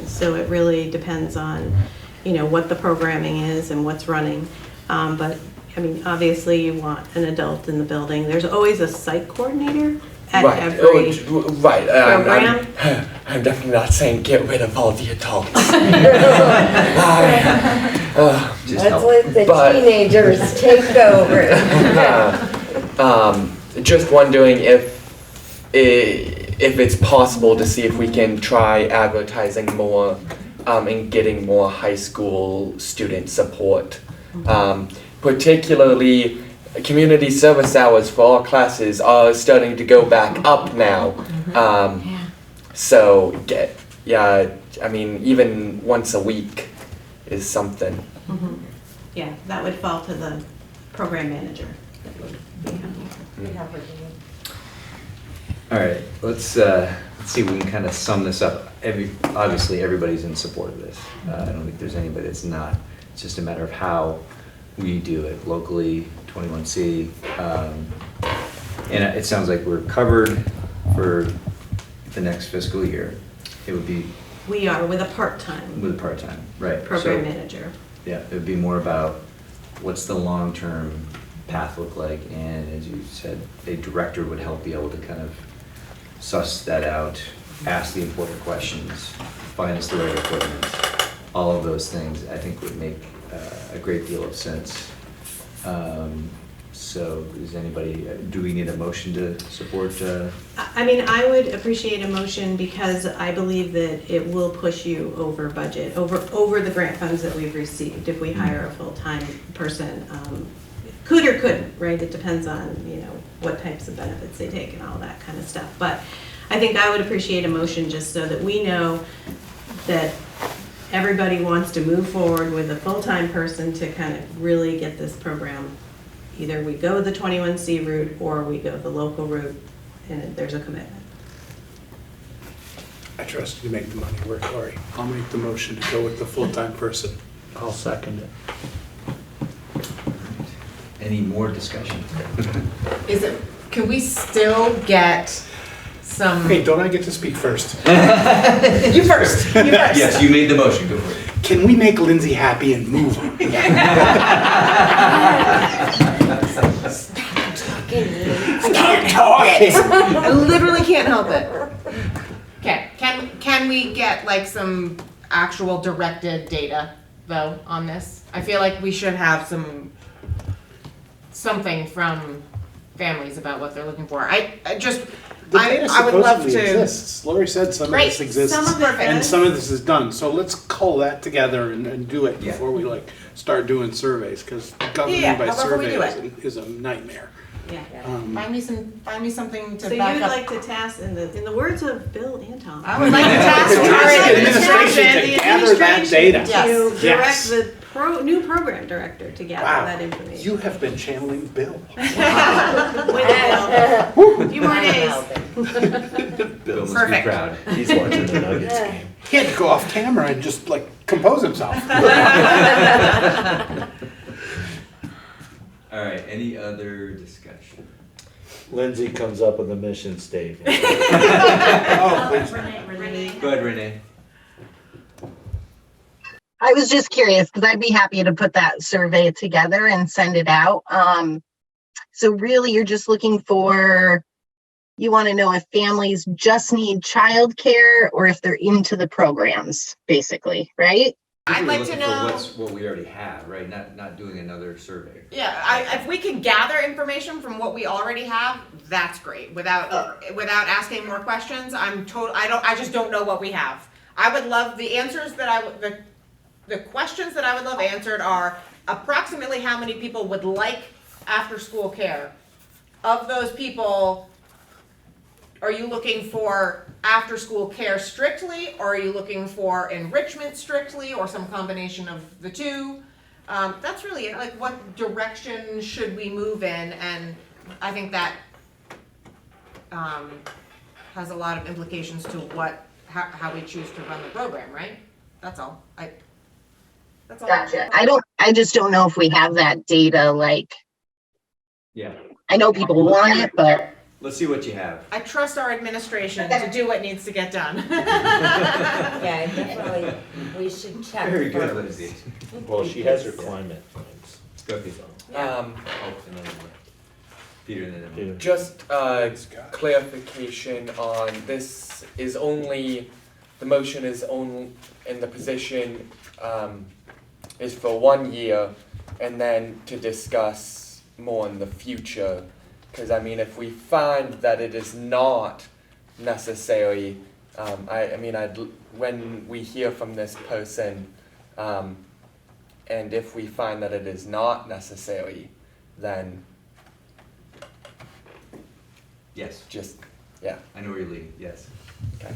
so it really depends on, you know, what the programming is and what's running. But, I mean, obviously you want an adult in the building. There's always a site coordinator at every program. I'm definitely not saying get rid of all the adults. Let's let the teenagers take over. Just wondering if it's possible to see if we can try advertising more and getting more high school student support. Particularly community service hours for all classes are starting to go back up now. So I mean, even once a week is something. Mm-hmm. Yeah, that would fall to the program manager. All right, let's see if we can kind of sum this up. Obviously, everybody's in support of this. I don't think there's anybody that's not. It's just a matter of how we do it locally, 21C. And it sounds like we're covered for the next fiscal year. It would be... We are with a part-time. With a part-time, right. Program manager. Yeah, it would be more about what's the long-term path look like, and as you said, a director would help be able to kind of suss that out, ask the important questions, find us the right equipment. All of those things I think would make a great deal of sense. So is anybody, do we need a motion to support? I mean, I would appreciate a motion because I believe that it will push you over budget, over the grant funds that we've received if we hire a full-time person. Could or couldn't, right? It depends on, you know, what types of benefits they take and all that kind of stuff. But I think I would appreciate a motion just so that we know that everybody wants to move forward with a full-time person to kind of really get this program. Either we go the 21C route or we go the local route, and there's a commitment. I trust you to make the money work, Lori. I'll make the motion to go with the full-time person. I'll second it. Any more discussion? Can we still get some? Hey, don't I get to speak first? You first. You first. Yes, you made the motion. Go for it. Can we make Lindsay happy and move on? Stop talking. I literally can't help it. Okay, can we get like some actual directed data though on this? I feel like we should have something from families about what they're looking for. I would love to. Exists. Lori said some Great. of this exists, Some of it and does. some of this is done. So let's cull that together and do it before we like start doing surveys, because governing by however we do surveys is a nightmare. Yeah. Find me something to So you back would up. like to task, in the words of Bill Anton. I would like to task our administration to gather that data. To direct Yes. the new program director to gather Wow, that information. you have been channeling Bill. Wait a few more days. Bill must be Perfect. proud. He's watching the Nuggets game. He had to go off camera and just like compose himself. All right, any other discussion? Lindsay comes up with a mission statement. Oh, please. Renee. Go ahead, Renee. I was just curious because I'd be happy to put that survey together and send it out. So really you're just looking for, you want to know if families just need childcare or if they're into the programs, basically, right? I'd like to Looking know. for what we already have, right? Not doing another survey. Yeah, if we can gather information from what we already have, that's great. Without asking more questions, I just don't know what we have. I would love the answers that the questions that I would love answered are approximately how many people would like after school care. Of those people, are you looking for after school care strictly, or are you looking for enrichment strictly, or some combination of the two? That's really it. Like, what direction should we move in? And I think that has a lot of implications to how we choose to run the program, right? That's all. That's all. Gotcha. I just don't know if we have that data, like, Yeah. I know people want it, but. Let's see what you have. I trust our administration to do what needs to get done. Yeah, definitely, we should check Very good, first. Lindsay. Well, she has her climate plans. Go, Peter. Um, And then Peter, and then Just clarification on this is only, the motion is only, in the position is for 1 year, and then to discuss more in the future. Because I mean, if we find that it is not necessary, when we hear from this person, and if we find that it is not necessary, then yes, yeah. I know where you're leading. Yes. Okay.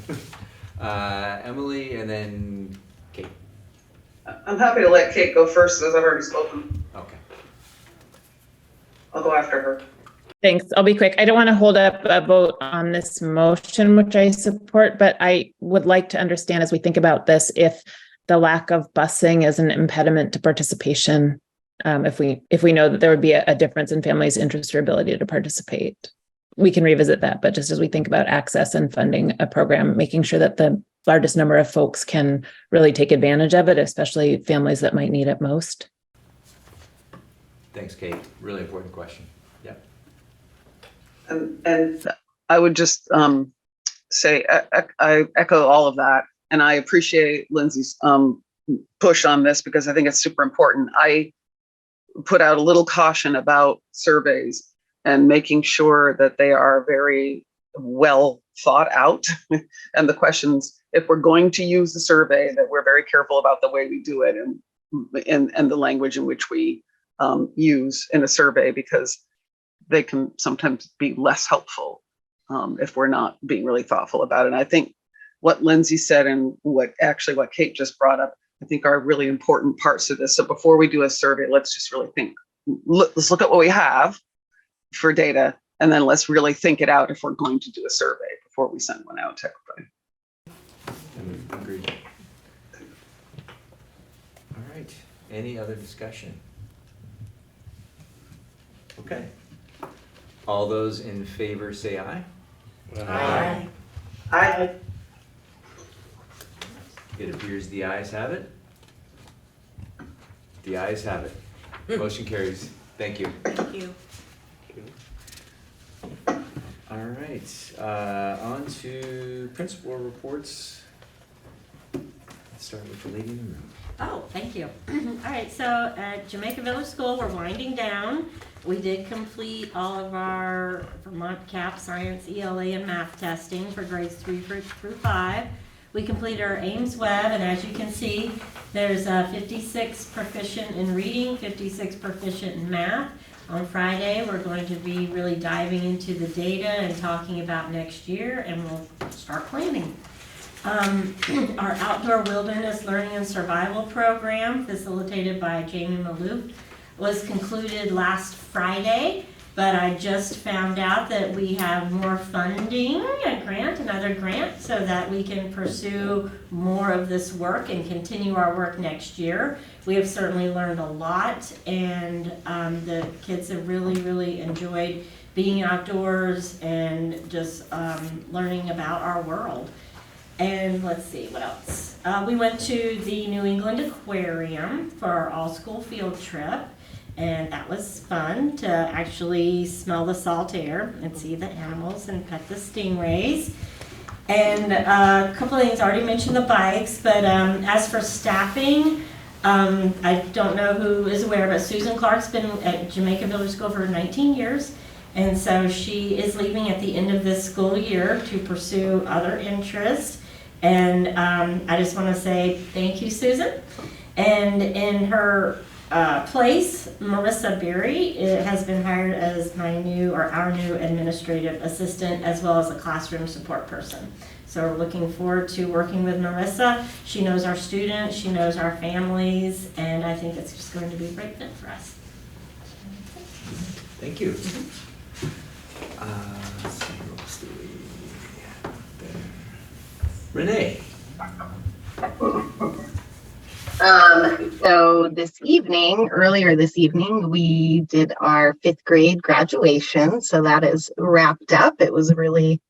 Emily, and then Kate. I'm happy to let Kate go first, as I've already spoken. Okay. I'll go after her. Thanks. I'll be quick. I don't want to hold up a vote on this motion, which I support, but I would like to understand as we think about this, if the lack of busing is an impediment to participation, if we know that there would be a difference in families' interest or ability to participate. We can revisit that, but just as we think about access and funding a program, making sure that the largest number of folks can really take advantage of it, especially families that might need it most. Thanks, Kate. Really important question. Yep. And I would just say I echo all of that, and I appreciate Lindsay's push on this because I think it's super important. I put out a little caution about surveys and making sure that they are very well thought out, and the questions, if we're going to use the survey, that we're very careful about the way we do it and the language in which we use in a survey, because they can sometimes be less helpful if we're not being really thoughtful about it. And I think what Lindsay said and what Kate just brought up, I think are really important parts of this. So before we do a survey, let's just really think, let's look at what we have for data, and then let's really think it out if we're going to do a survey before we send one out to everybody. Agreed. All right. Any other discussion? Okay. All those in favor say aye. Aye. Aye. It appears the ayes have it. The ayes have it. Motion carries. Thank you. Thank you. All right, on to principal reports. Let's start with the lady in the room. Oh, thank you. All right, so at Jamaica Village School, we're winding down. We did complete all of our Vermont CAP science, ELA, and math testing for grades 3 through 5. We completed our Ames Web, and as you can see, there's 56 proficient in reading, 56 proficient in math. On Friday, we're going to be really diving into the data and talking about next year, and we'll start planning. Our Outdoor Wilderness Learning and Survival Program, facilitated by Jamie Maloof, was concluded last Friday, but I just found out that we have more funding, another grant, so that we can pursue more of this work and continue our work next year. We have certainly learned a lot, and the kids have really, really enjoyed being outdoors and just learning about our world. And let's see, what else? We went to the New England Aquarium for our all-school field trip, and that was fun to actually smell the salt air and see the animals and pet the stingrays. And a couple of things, I already mentioned the bikes, but as for staffing, I don't know who is aware, but Susan Clark's been at Jamaica Village School for 19 years. And so she is leaving at the end of this school year to pursue other interests. And I just want to say thank you, Susan. And in her place, Marissa Berry has been hired as our new administrative assistant, as well as a classroom support person. So we're looking forward to working with Marissa. She knows our students, she knows our families, and I think it's just going to be a great fit for us. Thank you. Let's see, what else do we have there? Renee. So earlier this evening, we did our 5th grade graduation. So that is wrapped up. It was a really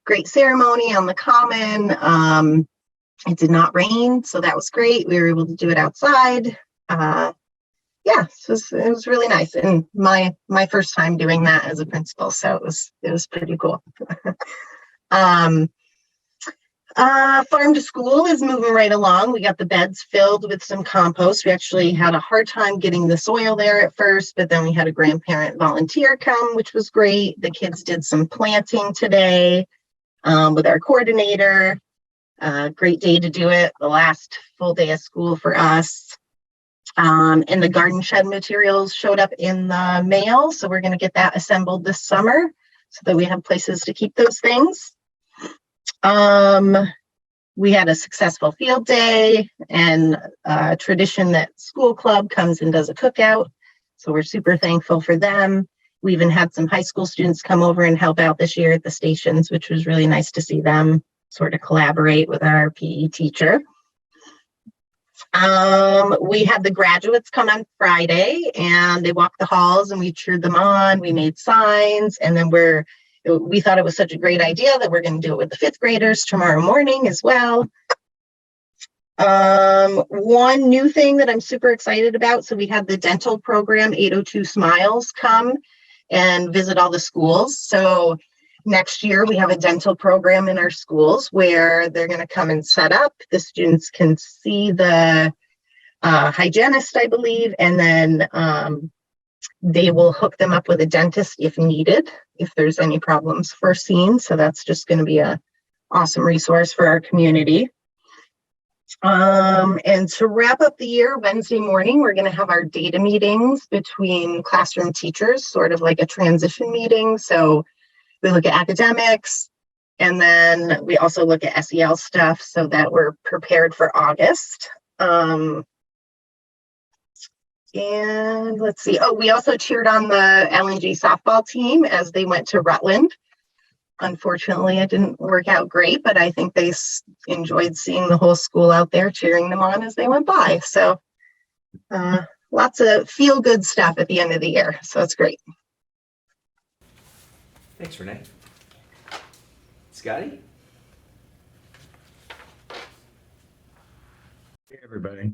great ceremony on the common. It did not rain, so that was great. We were able to do it outside. Yeah, it was really nice, and my first time doing that as a principal, so it was pretty cool. Farm to school is moving right along. We got the beds filled with some compost. We actually had a hard time getting the soil there at first, but then we had a grandparent volunteer come, which was great. The kids did some planting today with our coordinator. Great day to do it. The last full day of school for us. And the garden shed materials showed up in the mail, so we're going to get that assembled this summer so that we have places to keep those things. We had a successful field day, and a tradition that school club comes and does a cookout, so we're super thankful for them. We even had some high school students come over and help out this year at the stations, which was really nice to see them sort of collaborate with our PE teacher. We had the graduates come on Friday, and they walked the halls, and we cheered them on. We made signs, and then we thought it was such a great idea that we're going to do it with the 5th graders tomorrow morning as well. One new thing that I'm super excited about, so we had the dental program 802 Smiles come and visit all the schools. So next year we have a dental program in our schools where they're going to come and set up. The students can see the hygienist, I believe, and then they will hook them up with a dentist if needed, if there's any problems foreseen. So that's just going to be an awesome resource for our community. And to wrap up the year, Wednesday morning, we're going to have our data meetings between classroom teachers, sort of like a transition meeting. So we look at academics, and then we also look at SEL stuff so that we're prepared for August. And let's see. Oh, we also cheered on the LNG softball team as they went to Rutland. Unfortunately, it didn't work out great, but I think they enjoyed seeing the whole school out there cheering them on as they went by. So lots of feel-good stuff at the end of the year. So it's great. Thanks, Renee. Scotty? Hey, everybody.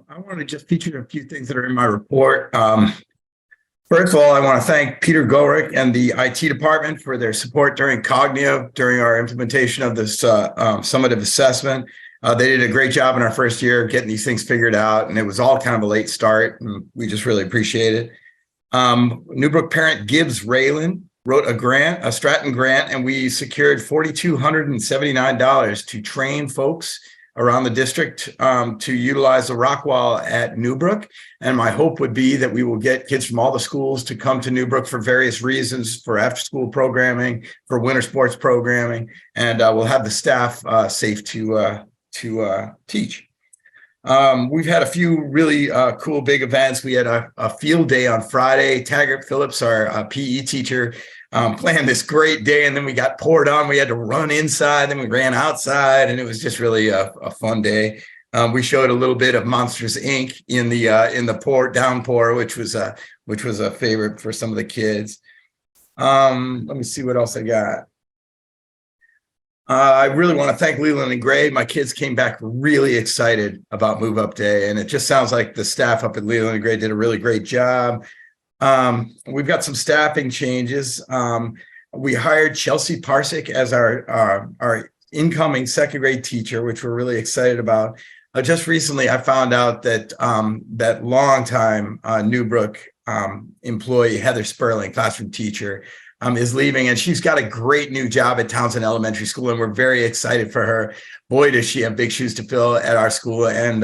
I want to just feature a few things that are in my report. First of all, I want to thank Peter Gorick and the IT department for their support during Cognio, during our implementation of this summative assessment. They did a great job in our first year getting these things figured out, and it was all kind of a late start, and we just really appreciate it. Newbrook parent Gibbs Raylan wrote a Stratton grant, and we secured $4,279 to train folks around the district to utilize the rock wall at Newbrook. And my hope would be that we will get kids from all the schools to come to Newbrook for various reasons, for after-school programming, for winter sports programming, and we'll have the staff safe to teach. We've had a few really cool big events. We had a field day on Friday. Taggart Phillips, our PE teacher, planned this great day, and then we got poured on. We had to run inside, then we ran outside, and it was just really a fun day. We showed a little bit of Monsters Inc. in the downpour, which was a favorite for some of the kids. Let me see what else I got. I really want to thank Leland and Gray. My kids came back really excited about Move Up Day, and it just sounds like the staff up at Leland and Gray did a really great job. We've got some staffing changes. We hired Chelsea Parsick as our incoming second grade teacher, which we're really excited about. Just recently, I found out that that longtime Newbrook employee, Heather Sperling, classroom teacher, is leaving, and she's got a great new job at Townsend Elementary School, and we're very excited for her. Boy, does she have big shoes to fill at our school. And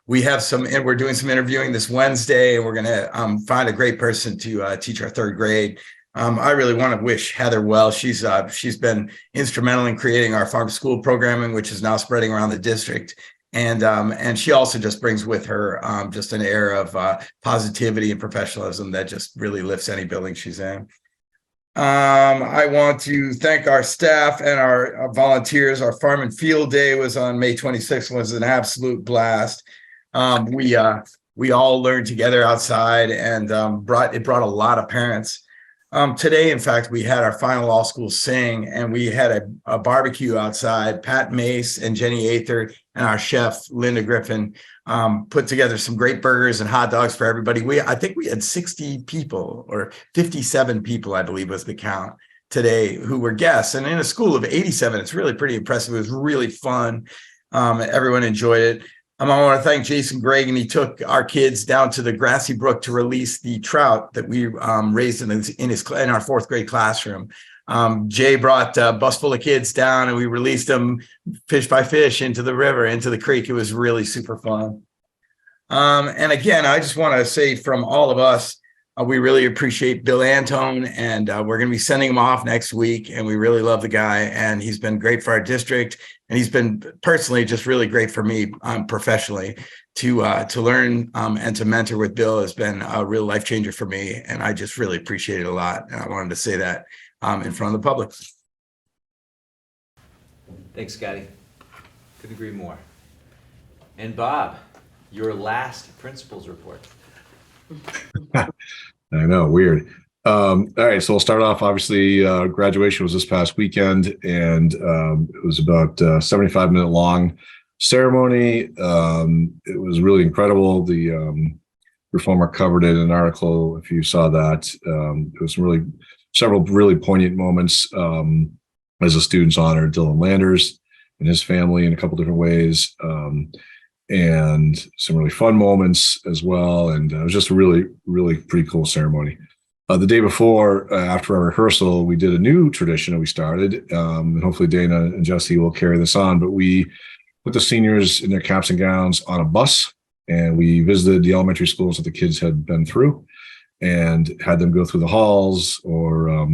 we're doing some interviewing this Wednesday, and we're going to find a great person to teach our third grade. I really want to wish Heather well. She's been instrumental in creating our farm school programming, which is now spreading around the district. And she also just brings with her just an air of positivity and professionalism that just really lifts any building she's in. I want to thank our staff and our volunteers. Our Farm and Field Day was on May 26th, was an absolute blast. We all learned together outside, and it brought a lot of parents. Today, in fact, we had our final all school sing, and we had a barbecue outside. Pat Mace and Jenny Ather and our chef, Linda Griffin, put together some great burgers and hot dogs for everybody. I think we had 60 people, or 57 people, I believe was the count today, who were guests. And in a school of 87, it's really pretty impressive. It was really fun. Everyone enjoyed it. I want to thank Jason Gregg, and he took our kids down to the Grassy Brook to release the trout that we raised in our fourth grade classroom. Jay brought a bus full of kids down, and we released them fish by fish into the river, into the creek. It was really super fun. And again, I just want to say from all of us, we really appreciate Bill Anton, and we're going to be sending him off next week. And we really love the guy, and he's been great for our district. And he's been personally just really great for me professionally. To learn and to mentor with Bill has been a real life changer for me. And I just really appreciate it a lot. And I wanted to say that in front of the public. Thanks, Scotty. Couldn't agree more. And Bob, your last principal's report. I know, weird. All right, so we'll start off. Obviously, graduation was this past weekend, and it was about a 75-minute long ceremony. It was really incredible. The Reformer covered it in an article, if you saw that. It was several really poignant moments as the students honored Dylan Landers and his family in a couple different ways. And some really fun moments as well. And it was just a really, really pretty cool ceremony. The day before, after our rehearsal, we did a new tradition that we started. And hopefully Dana and Jesse will carry this on. But we put the seniors in their caps and gowns on a bus, and we visited the elementary schools that the kids had been through and had them go through the halls, or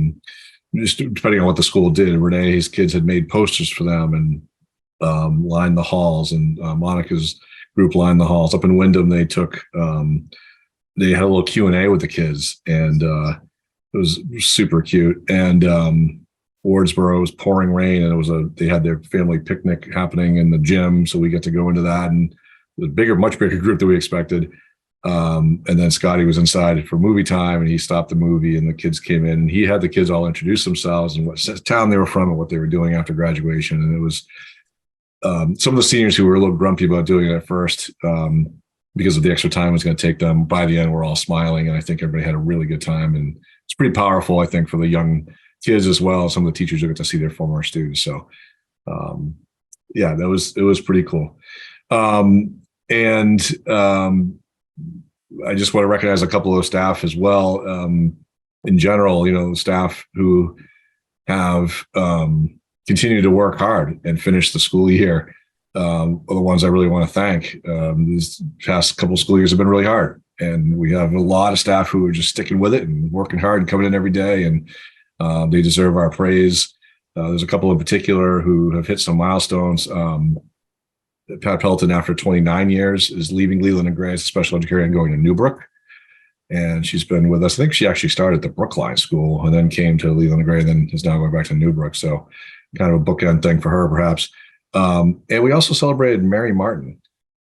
just depending on what the school did. Renee's kids had made posters for them and lined the halls, and Monica's group lined the halls. Up in Wyndham, they had a little Q&A with the kids, and it was super cute. And Wardsboro, it was pouring rain, and they had their family picnic happening in the gym, so we get to go into that, and it was a much bigger group than we expected. And then Scotty was inside for movie time, and he stopped the movie, and the kids came in, and he had the kids all introduce themselves and what town they were from and what they were doing after graduation. And it was some of the seniors who were a little grumpy about doing it at first, because of the extra time it was going to take them. By the end, we're all smiling, and I think everybody had a really good time. And it's pretty powerful, I think, for the young kids as well. Some of the teachers who get to see their former students. So, yeah, it was pretty cool. And I just want to recognize a couple of staff as well. in general, staff who have continued to work hard and finish the school year are the ones I really want to thank. These past couple of school years have been really hard, and we have a lot of staff who are just sticking with it and working hard and coming in every day, and they deserve our praise. There's a couple in particular who have hit some milestones. Pat Pelton, after 29 years, is leaving Leland and Gray as a special educator and going to Newbrook. And she's been with us. I think she actually started at the Brookline School and then came to Leland and Gray, and then is now going back to Newbrook. So kind of a bookend thing for her, perhaps. And we also celebrated Mary Martin,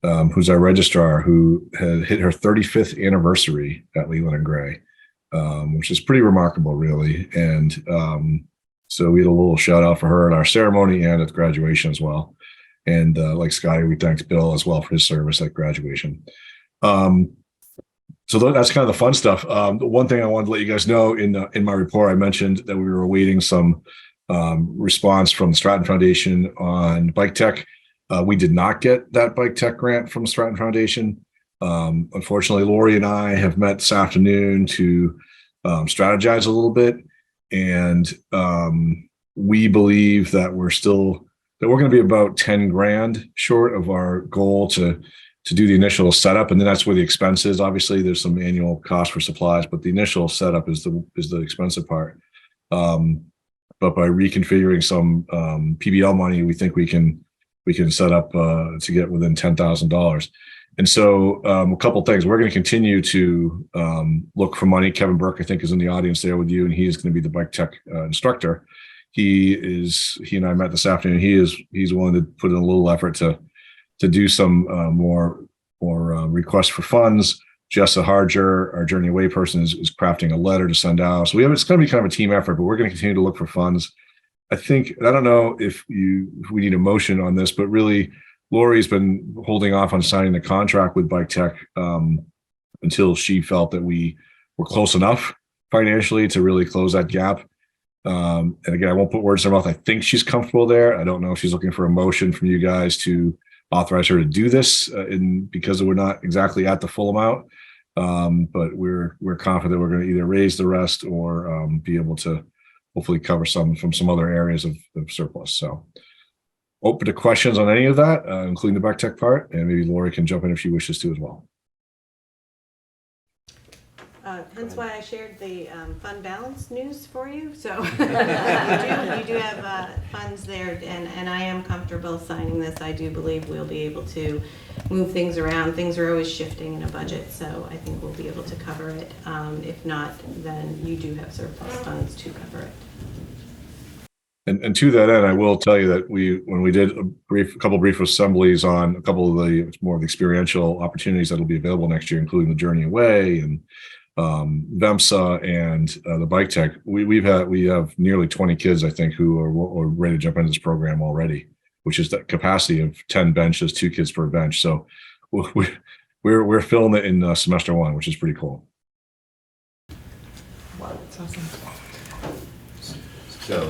who's our registrar, who had hit her 35th anniversary at Leland and Gray, which is pretty remarkable, really. And so we had a little shout out for her at our ceremony and at graduation as well. And like Scotty, we thanked Bill as well for his service at graduation. So that's kind of the fun stuff. One thing I wanted to let you guys know in my report, I mentioned that we were awaiting some response from the Stratton Foundation on bike tech. We did not get that bike tech grant from the Stratton Foundation. Unfortunately, Lori and I have met this afternoon to strategize a little bit. And we believe that we're going to be about 10 grand short of our goal to do the initial setup. And then that's where the expense is. Obviously, there's some annual cost for supplies, but the initial setup is the expensive part. But by reconfiguring some PBL money, we think we can set up to get within $10,000. And so a couple of things. We're going to continue to look for money. Kevin Burke, I think, is in the audience there with you, and he's going to be the bike tech instructor. He and I met this afternoon. He's willing to put in a little effort to do some more requests for funds. Jessa Harger, our Journey Away person, is crafting a letter to send out. So it's going to be kind of a team effort, but we're going to continue to look for funds. I don't know if we need a motion on this, but really, Lori's been holding off on signing the contract with Bike Tech until she felt that we were close enough financially to really close that gap. And again, I won't put words in her mouth. I think she's comfortable there. I don't know if she's looking for a motion from you guys to authorize her to do this because we're not exactly at the full amount. But we're confident we're going to either raise the rest or be able to hopefully cover some from some other areas of surplus. So open to questions on any of that, including the Bike Tech part, and maybe Lori can jump in if she wishes to as well. Hence why I shared the fund balance news for you. So you do have funds there, and I am comfortable signing this. I do believe we'll be able to move things around. Things are always shifting in a budget, so I think we'll be able to cover it. If not, then you do have surplus funds to cover it. And to that end, I will tell you that when we did a couple brief assemblies on a couple of the more of the experiential opportunities that will be available next year, including the Journey Away and VEMSA and the Bike Tech, we have nearly 20 kids, I think, who are ready to jump into this program already, which is the capacity of 10 benches, 2 kids per bench. So we're filling it in semester 1, which is pretty cool. Wow, that's awesome. So,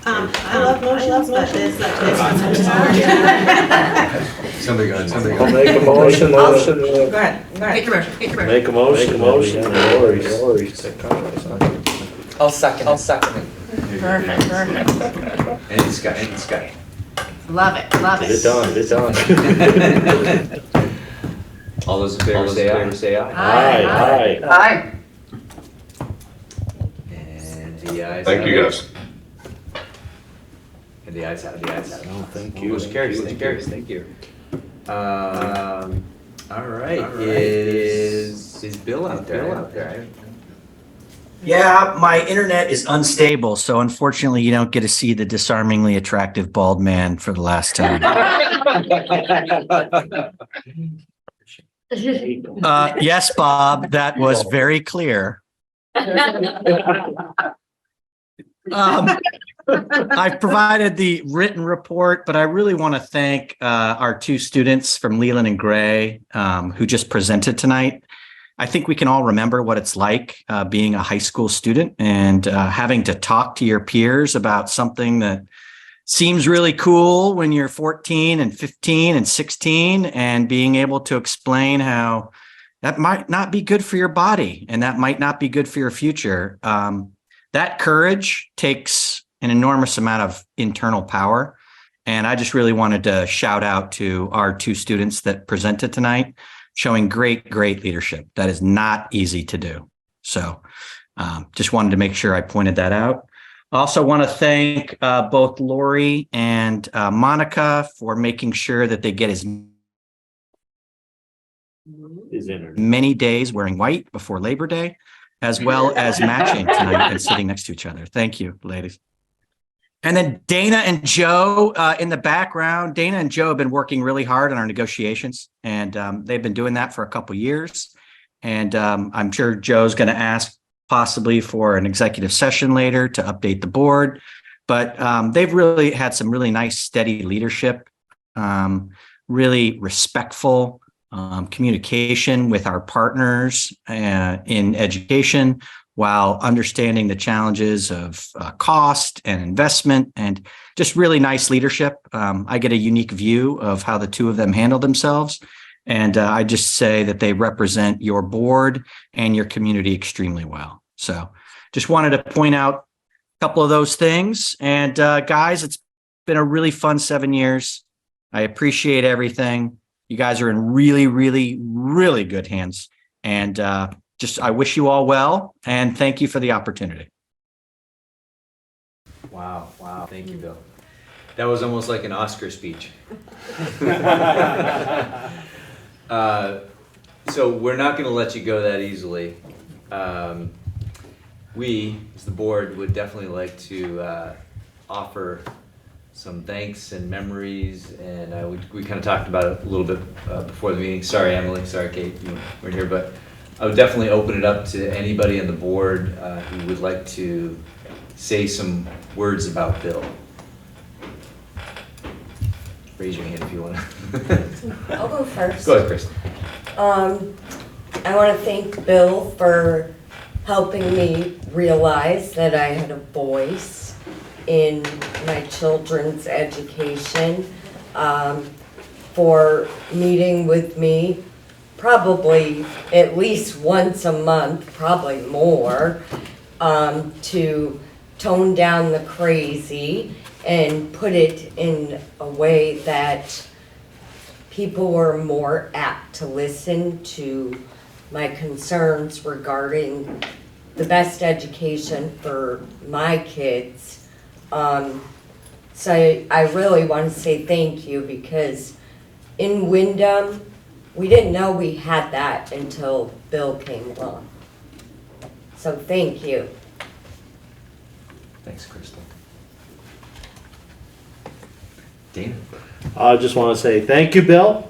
I love motions, but there's somebody got. I'll make a motion. Go ahead. Make your motion. Make a motion. Lori's take contracts on. I'll second it. Perfect. Any discussion? Love it. Get it done. All those in favor say aye. Aye. And the ayes. Thank you, guys. And the ayes have it. Oh, thank you. Motion carries. Thank you. All right. Is Bill out there? Yeah, my internet is unstable, so unfortunately you don't get to see the disarmingly attractive bald man for the last time. Yes, Bob, that was very clear. I've provided the written report, but I really want to thank our 2 students from Leland and Gray who just presented tonight. I think we can all remember what it's like being a high school student and having to talk to your peers about something that seems really cool when you're 14 and 15 and 16, and being able to explain how that might not be good for your body, and that might not be good for your future. That courage takes an enormous amount of internal power. And I just really wanted to shout out to our two students that presented tonight, showing great leadership. That is not easy to do. So just wanted to make sure I pointed that out. I also want to thank both Lori and Monica for making sure that they get as many days wearing white before Labor Day, as well as matching tonight and sitting next to each other. Thank you, ladies. And then Dana and Joe in the background. Dana and Joe have been working really hard on our negotiations, and they've been doing that for a couple years. And I'm sure Joe's going to ask possibly for an executive session later to update the board. But they've really had some really nice, steady leadership, really respectful communication with our partners in education, while understanding the challenges of cost and investment, and just really nice leadership. I get a unique view of how the two of them handle themselves. And I just say that they represent your board and your community extremely well. So just wanted to point out a couple of those things. And guys, it's been a really fun 7 years. I appreciate everything. You guys are in really good hands. And I wish you all well, and thank you for the opportunity. Wow. Thank you, Bill. That was almost like an Oscar speech. So we're not going to let you go that easily. We, as the board, would definitely like to offer some thanks and memories, and we kind of talked about it a little bit before the meeting. Sorry, Emily. Sorry, Kate, you weren't here, but I would definitely open it up to anybody on the board who would like to say some words about Bill. Raise your hand if you want to. I'll go first. Go ahead, Kristen. I want to thank Bill for helping me realize that I had a voice in my children's education, for meeting with me probably at least once a month, probably more, to tone down the crazy and put it in a way that people were more apt to listen to my concerns regarding the best education for my kids. So I really want to say thank you, because in Wyndham, we didn't know we had that until Bill came along. So thank you. Thanks, Crystal. Dana? I just want to say thank you, Bill.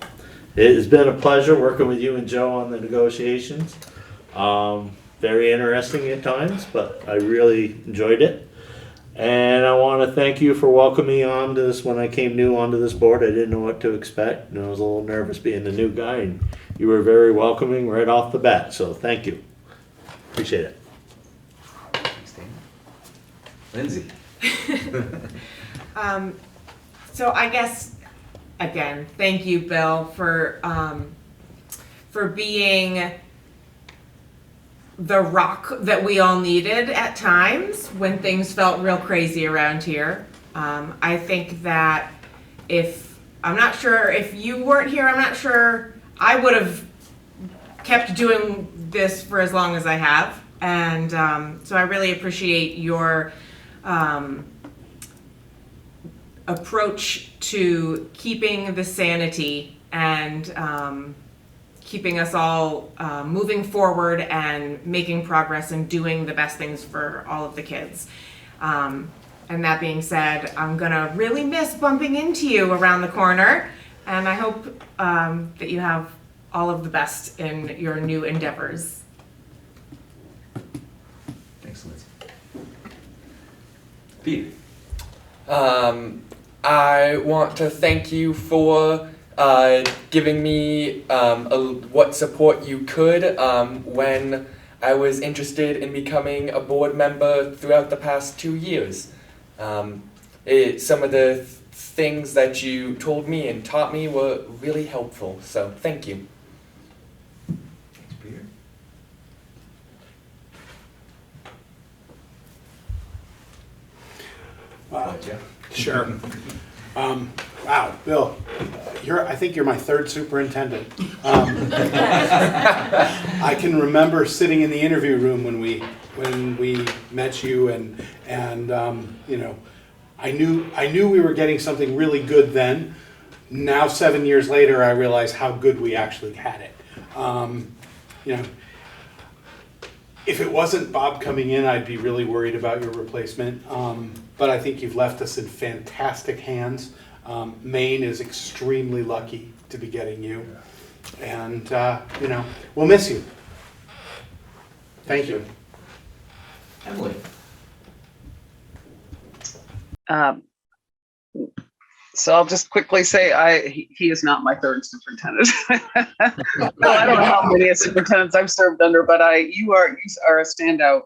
It has been a pleasure working with you and Joe on the negotiations. Very interesting at times, but I really enjoyed it. And I want to thank you for welcoming me on to this. When I came new onto this board, I didn't know what to expect, and I was a little nervous being the new guy, and you were very welcoming right off the bat, so thank you. Appreciate it. Thanks, Dana. Lindsay? So I guess, again, thank you, Bill, for being the rock that we all needed at times when things felt real crazy around here. I think that I'm not sure if you weren't here, I'm not sure I would have kept doing this for as long as I have. And so I really appreciate your approach to keeping the sanity and keeping us all moving forward and making progress and doing the best things for all of the kids. And that being said, I'm gonna really miss bumping into you around the corner, and I hope that you have all of the best in your new endeavors. Thanks, Lindsay. Pete? I want to thank you for giving me what support you could when I was interested in becoming a board member throughout the past 2 years. Some of the things that you told me and taught me were really helpful, so thank you. Yeah. Sure. Wow, Bill, I think you're my third superintendent. I can remember sitting in the interview room when we met you, and you know, I knew we were getting something really good then. Now 7 years later, I realize how good we actually had it. You know, if it wasn't Bob coming in, I'd be really worried about your replacement. But I think you've left us in fantastic hands. Maine is extremely lucky to be getting you. And, you know, we'll miss you. Thank you. Emily. So I'll just quickly say he is not my third superintendent. No, I don't know how many superintendents I've served under, but you are a standout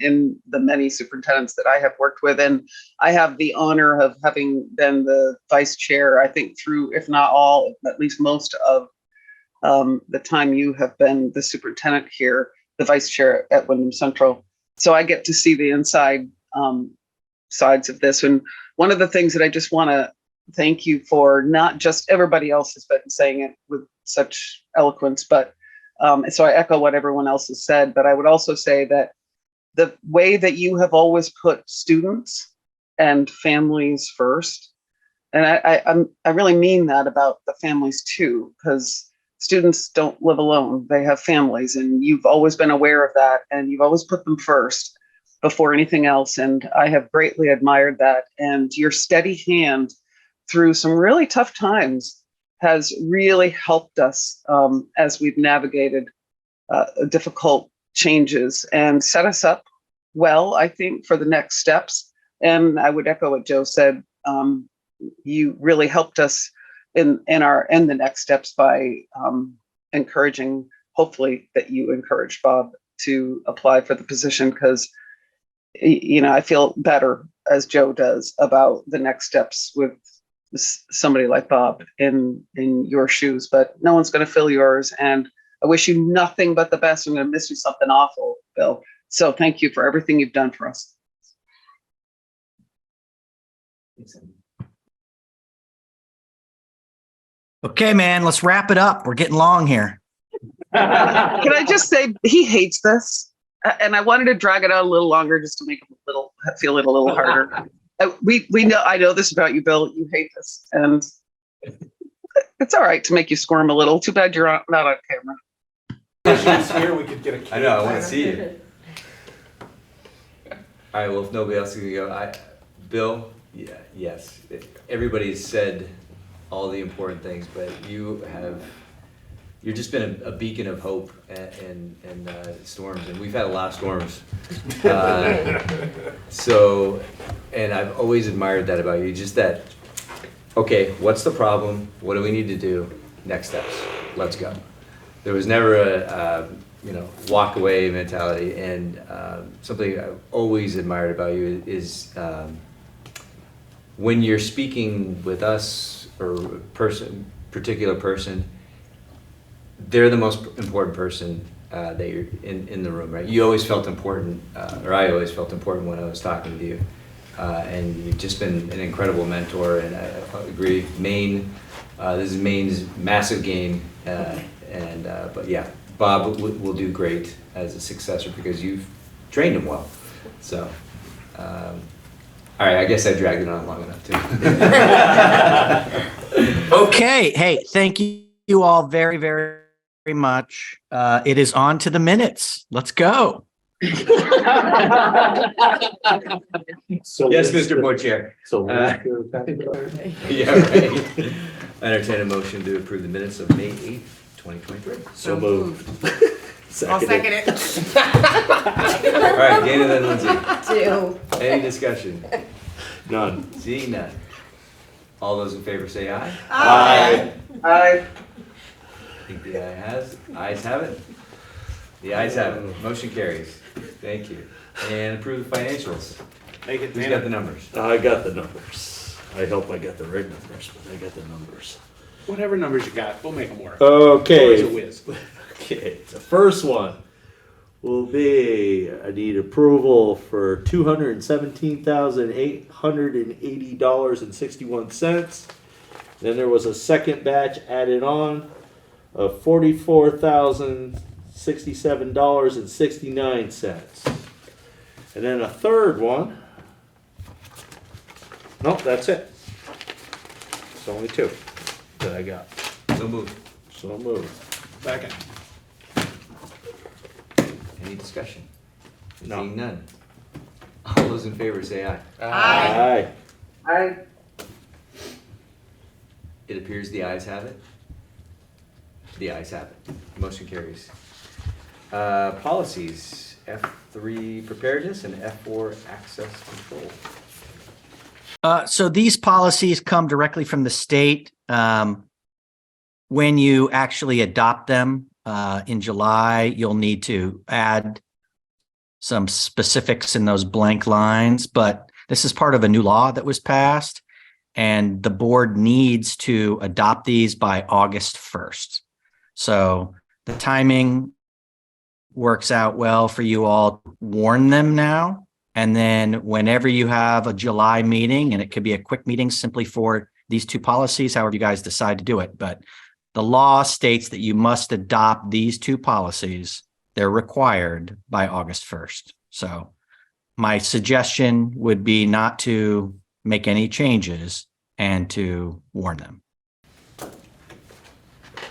in the many superintendents that I have worked with, and I have the honor of having been the vice chair, I think, through, if not all, at least most of the time you have been the superintendent here, the vice chair at Wyndham Central. So I get to see the inside sides of this, and one of the things that I just want to thank you for, not just everybody else has been saying it with such eloquence, but so I echo what everyone else has said, but I would also say that the way that you have always put students and families first, and I really mean that about the families too, because students don't live alone, they have families, and you've always been aware of that, and you've always put them first before anything else, and I have greatly admired that, and your steady hand through some really tough times has really helped us as we've navigated difficult changes and set us up well, I think, for the next steps. And I would echo what Joe said. You really helped us in the next steps by encouraging, hopefully, that you encouraged Bob to apply for the position, because you know, I feel better, as Joe does, about the next steps with somebody like Bob in your shoes, but no one's going to fill yours. And I wish you nothing but the best. I'm going to miss you something awful, Bill. So thank you for everything you've done for us. Okay, man, let's wrap it up. We're getting long here. Can I just say, he hates this. And I wanted to drag it out a little longer just to make him feel it a little harder. We know, I know this about you, Bill. You hate this, and it's all right to make you squirm a little. Too bad you're not on camera. If she was here, we could get a cake. I know, I want to see you. All right, well, if nobody else is gonna go, Bill, yeah, yes. Everybody's said all the important things, but you've just been a beacon of hope and storms, and we've had a lot of storms. And I've always admired that about you, just that, okay, what's the problem? What do we need to do? Next steps, let's go. There was never a walk away mentality, and something I've always admired about you is when you're speaking with us or particular person, they're the most important person that you're in the room, right? You always felt important, or I always felt important when I was talking to you. And you've just been an incredible mentor, and I agree. Maine, this is Maine's massive game, but yeah, Bob will do great as a successor because you've trained him well. So, all right, I guess I dragged it on long enough too. Okay, hey, thank you all very, very much. It is on to the minutes. Let's go. So yes, Mr. Board Chair. So yeah, right. I entertain a motion to approve the minutes of May 8th, 2023. So moved. I'll second it. All right, Dana, then Lindsay. Two. Any discussion? None. Seeing none. All those in favor say aye. Aye. Aye. I think the ayes have it. The ayes have it. Motion carries. Thank you. And approve the financials. Who's got the numbers? I got the numbers. I hope I got the right numbers, but I got the numbers. Whatever numbers you got, we'll make them work. Okay. Always a whiz. Okay, the first one, will be, I need approval for $217,880.61. Then there was a second batch added on of $44,067.69. And then a third one. Nope, that's it. It's only two that I got. So moved. So moved. Second. Any discussion? No. Seeing none. All those in favor say aye. Aye. Aye. It appears the ayes have it. The ayes have it. Motion carries. Policies, F3 preparedness and F4 access control. So these policies come directly from the state. When you actually adopt them in July, you'll need to add some specifics in those blank lines, but this is part of a new law that was passed, and the board needs to adopt these by August 1st. So the timing works out well for you all to warn them now. And then whenever you have a July meeting, and it could be a quick meeting simply for these two policies, however you guys decide to do it. But the law states that you must adopt these two policies. They're required by August 1st. So my suggestion would be not to make any changes and to warn them.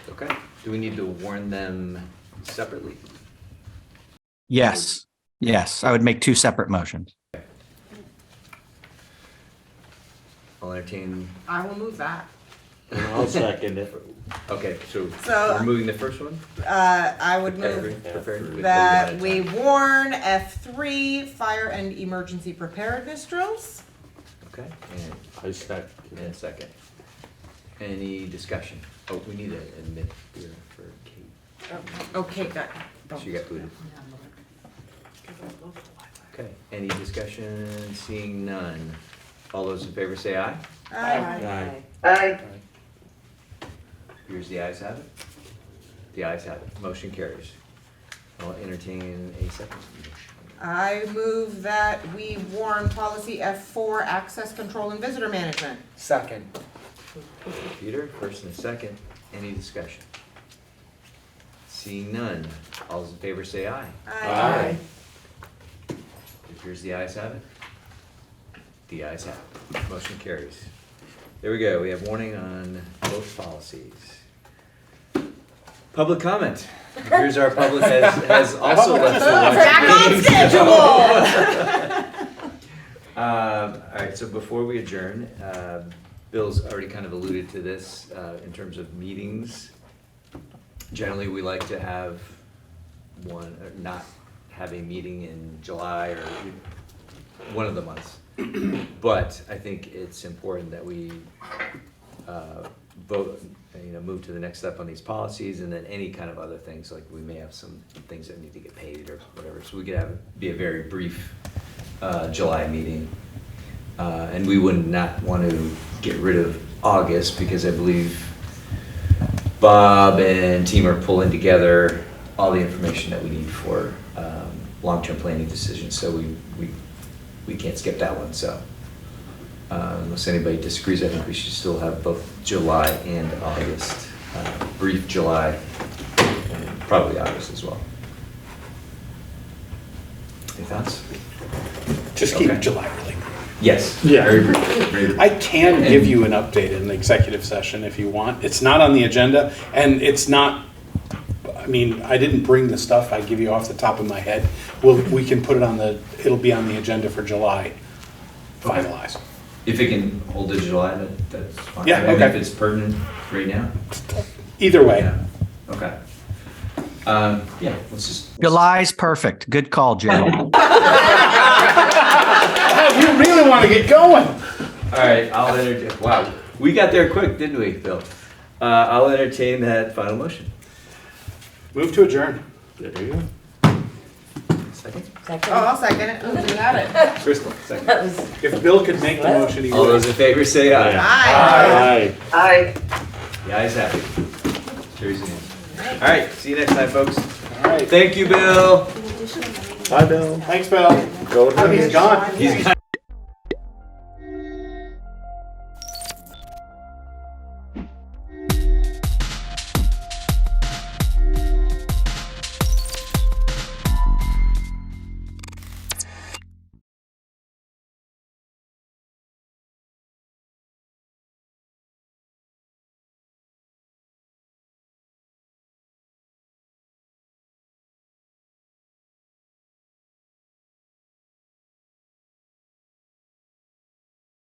Okay. Do we need to warn them separately? Yes. Yes. I would make two separate motions. I'll entertain. I will move that. And I'll second it. Okay, so So- we're moving the first one? I would move Prepared. that we warn F3 fire and emergency preparedness drills. Okay, and I second. and a second. Any discussion? Oh, we need an admit here for Kate. Okay, good. She got booted. Okay, any discussion? Seeing none. All those in favor say aye. Aye. Aye. Here's the ayes have it. The ayes have it. Motion carries. I'll entertain a second motion. I move that we warn policy F4 access control and visitor management. Second. Peter, first and a second. Any discussion? Seeing none. All those in favor say aye. Aye. It appears the ayes have it. The ayes have it. Motion carries. There we go. We have warning on both policies. Public comment. Here's our public has also left the Back on schedule. All right, so before we adjourn, Bill's already kind of alluded to this in terms of meetings. Generally, we like to have one, or not have a meeting in July or one of the months. But I think it's important that we vote, move to the next step on these policies, and then any kind of other things, like we may have some things that need to get paid or whatever. So we could be a very brief July meeting. And we would not want to get rid of August because I believe Bob and team are pulling together all the information that we need for long-term planning decisions. So we can't skip that one. So unless anybody disagrees, I think we should still have both July and August, brief July, and probably August as well. Any thoughts? Just keep Okay. July really. Yes. Yeah. Very brief. Very brief. I can give you an update in the executive session if you want. It's not on the agenda, and it's not, I mean, I didn't bring the stuff I give you off the top of my head. We can put it on it'll be on the agenda for July, finalized. If it can hold to July, that's fine. Yeah, I mean, okay. If it's pertinent right now. Either way. Yeah. Okay. Yeah, let's just. July's perfect. Good call, Joe. You really want to get going. All right, I'll entertain, wow, we got there quick, didn't we, Bill? I'll entertain that final motion. Move to adjourn. There you go. Second? Oh, I'll second it. Oh, you got it. Crystal, second. If Bill could make the motion, he would. All those in favor say aye. Aye. Aye. The ayes have it. Carries unanimously. All right, see you next time, folks. All right. Thank you, Bill. Bye, Bill. Thanks, Bill. Go. Oh, he's gone. He's